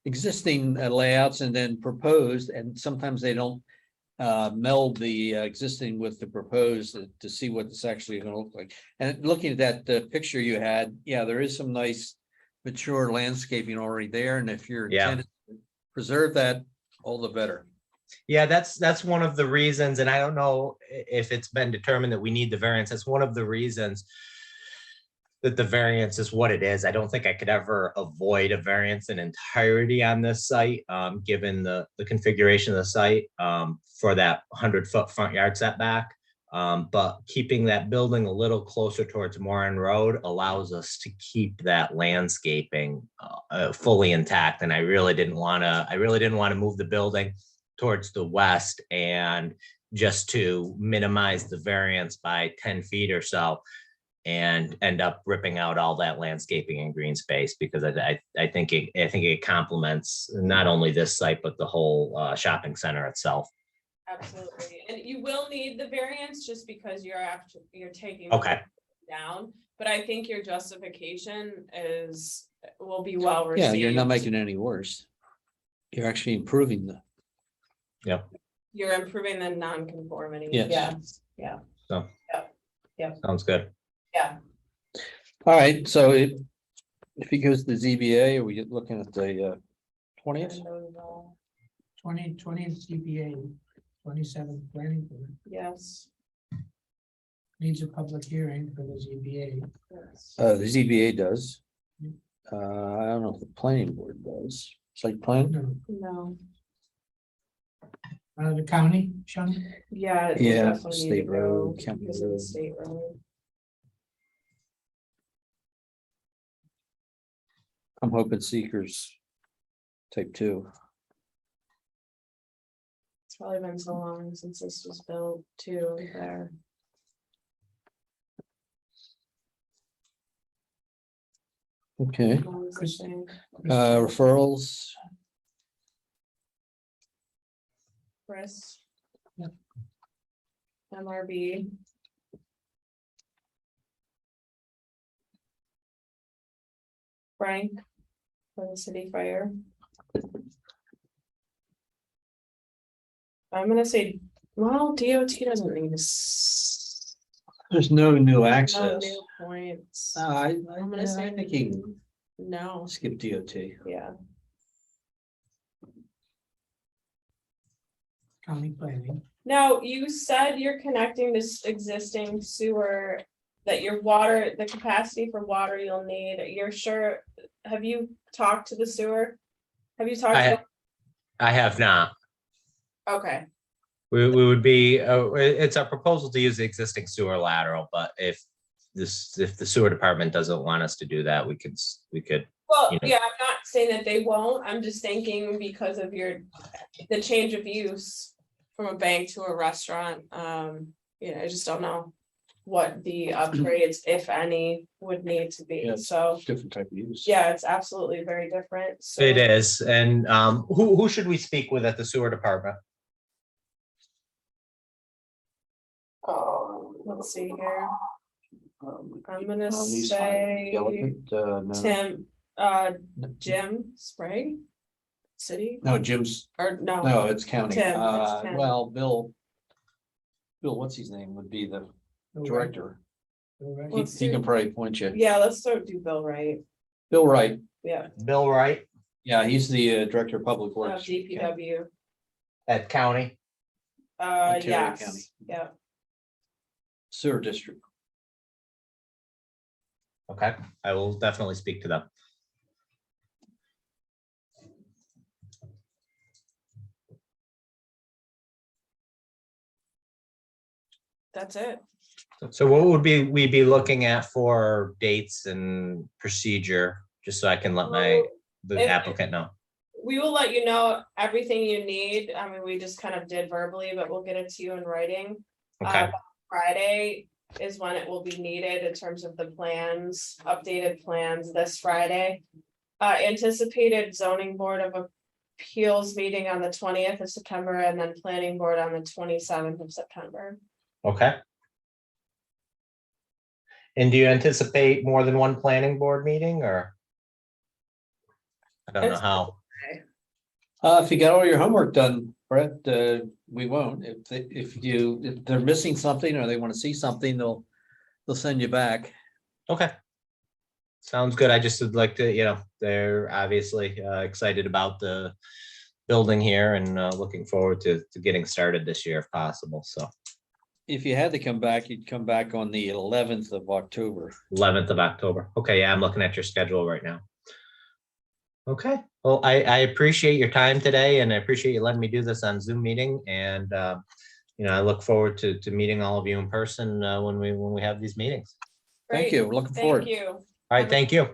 existing layouts and then proposed, and sometimes they don't meld the existing with the proposed to see what it's actually going to look like. And looking at that picture you had, yeah, there is some nice mature landscaping already there, and if you're Yeah. intended to preserve that, all the better. Yeah, that's one of the reasons, and I don't know if it's been determined that we need the variance. That's one of the reasons that the variance is what it is. I don't think I could ever avoid a variance in entirety on this site, given the configuration of the site, for that 100-foot front yard setback. But keeping that building a little closer towards Moran Road allows us to keep that landscaping fully intact. And I really didn't want to move the building towards the west and just to minimize the variance by 10 feet or so and end up ripping out all that landscaping and green space, because I think it complements not only this site, but the whole shopping center itself. Absolutely. And you will need the variance just because you're taking Okay. down, but I think your justification will be well received. Yeah, you're not making it any worse. You're actually improving the. Yep. You're improving the non-conformity. Yes. Yeah. So. Yep. Sounds good. Yeah. All right, so if he goes to the ZBA, are we looking at the 20th? 2020 CPA, 27 planning board Yes. needs a public hearing for the ZBA. Yes. The ZBA does. I don't know if the planning board does. Site plan? No, No. the county, Sean? Yeah. it Yeah, definitely need state to road, go county because of the road. State road. I'm hoping seekers type 2. It's probably been so long since this was built too there. Okay, What was the thing? referrals. Chris. MRB. Frank for the city fire. I'm gonna say, well, DOT doesn't need to. There's no new No access. new points. I'm gonna say think you can No, skip DOT. yeah, County planning. now, you said you're connecting this existing sewer. That your water, the capacity for water you'll need, you're sure, have you talked to the sewer? Have you talked to? I have not. Okay, We would be, it's our proposal to use the existing sewer lateral, but if the sewer department doesn't want us to do that, we could. well, You know. yeah, I'm not saying that they won't, I'm just thinking because of the change of use. From a bank to a restaurant, I just don't know what the upgrades, if any, would need to be, Yeah. so. Different type of use. Yeah, it's absolutely very different, so. It is, and who should we speak with at the sewer department? Let's see here, I'm gonna He's say Delegate, no. Tim, Jim Sprague. City, No, Jim's, or no, no, it's county. Tim, it's Tim. Well, Bill, what's his name would be the director. Alright. He Let's he can do- probably point you. yeah, let's start do Bill Wright, Bill Wright, yeah, Bill Wright yeah, he's the director of public works. DPW, at county. Ontario County. yes, yeah. Sewer district. Okay, I will definitely speak to them. That's it. So what would we be looking at for dates and procedure, just so I can let the If- applicant know? We will let you know everything you need. I mean, we just kind of did verbally, but we'll get it to you in writing. Okay, Friday is when it will be needed in terms of the plans, updated plans this Friday. Anticipated zoning board of appeals meeting on the 20th of September and then planning board on the 27th of September. okay. And do you anticipate more than one planning board meeting, or? I don't know It's- how. If you got all your homework done, Brett, we won't. If they're missing something or they want to see something, they'll send you back. Okay. Sounds good. I just would like to, they're obviously excited about the building here and looking forward to getting started this year if possible. So If you had to come back, you'd come back on the 11th of October. 11th of October. Okay, yeah, I'm looking at your schedule right now. Okay, well, I appreciate your time today and I appreciate you letting me do this on Zoom meeting. And, I look forward to meeting all of you in person when we have these meetings. Thank Great. you. We're looking forward. Thank you. All right, thank you.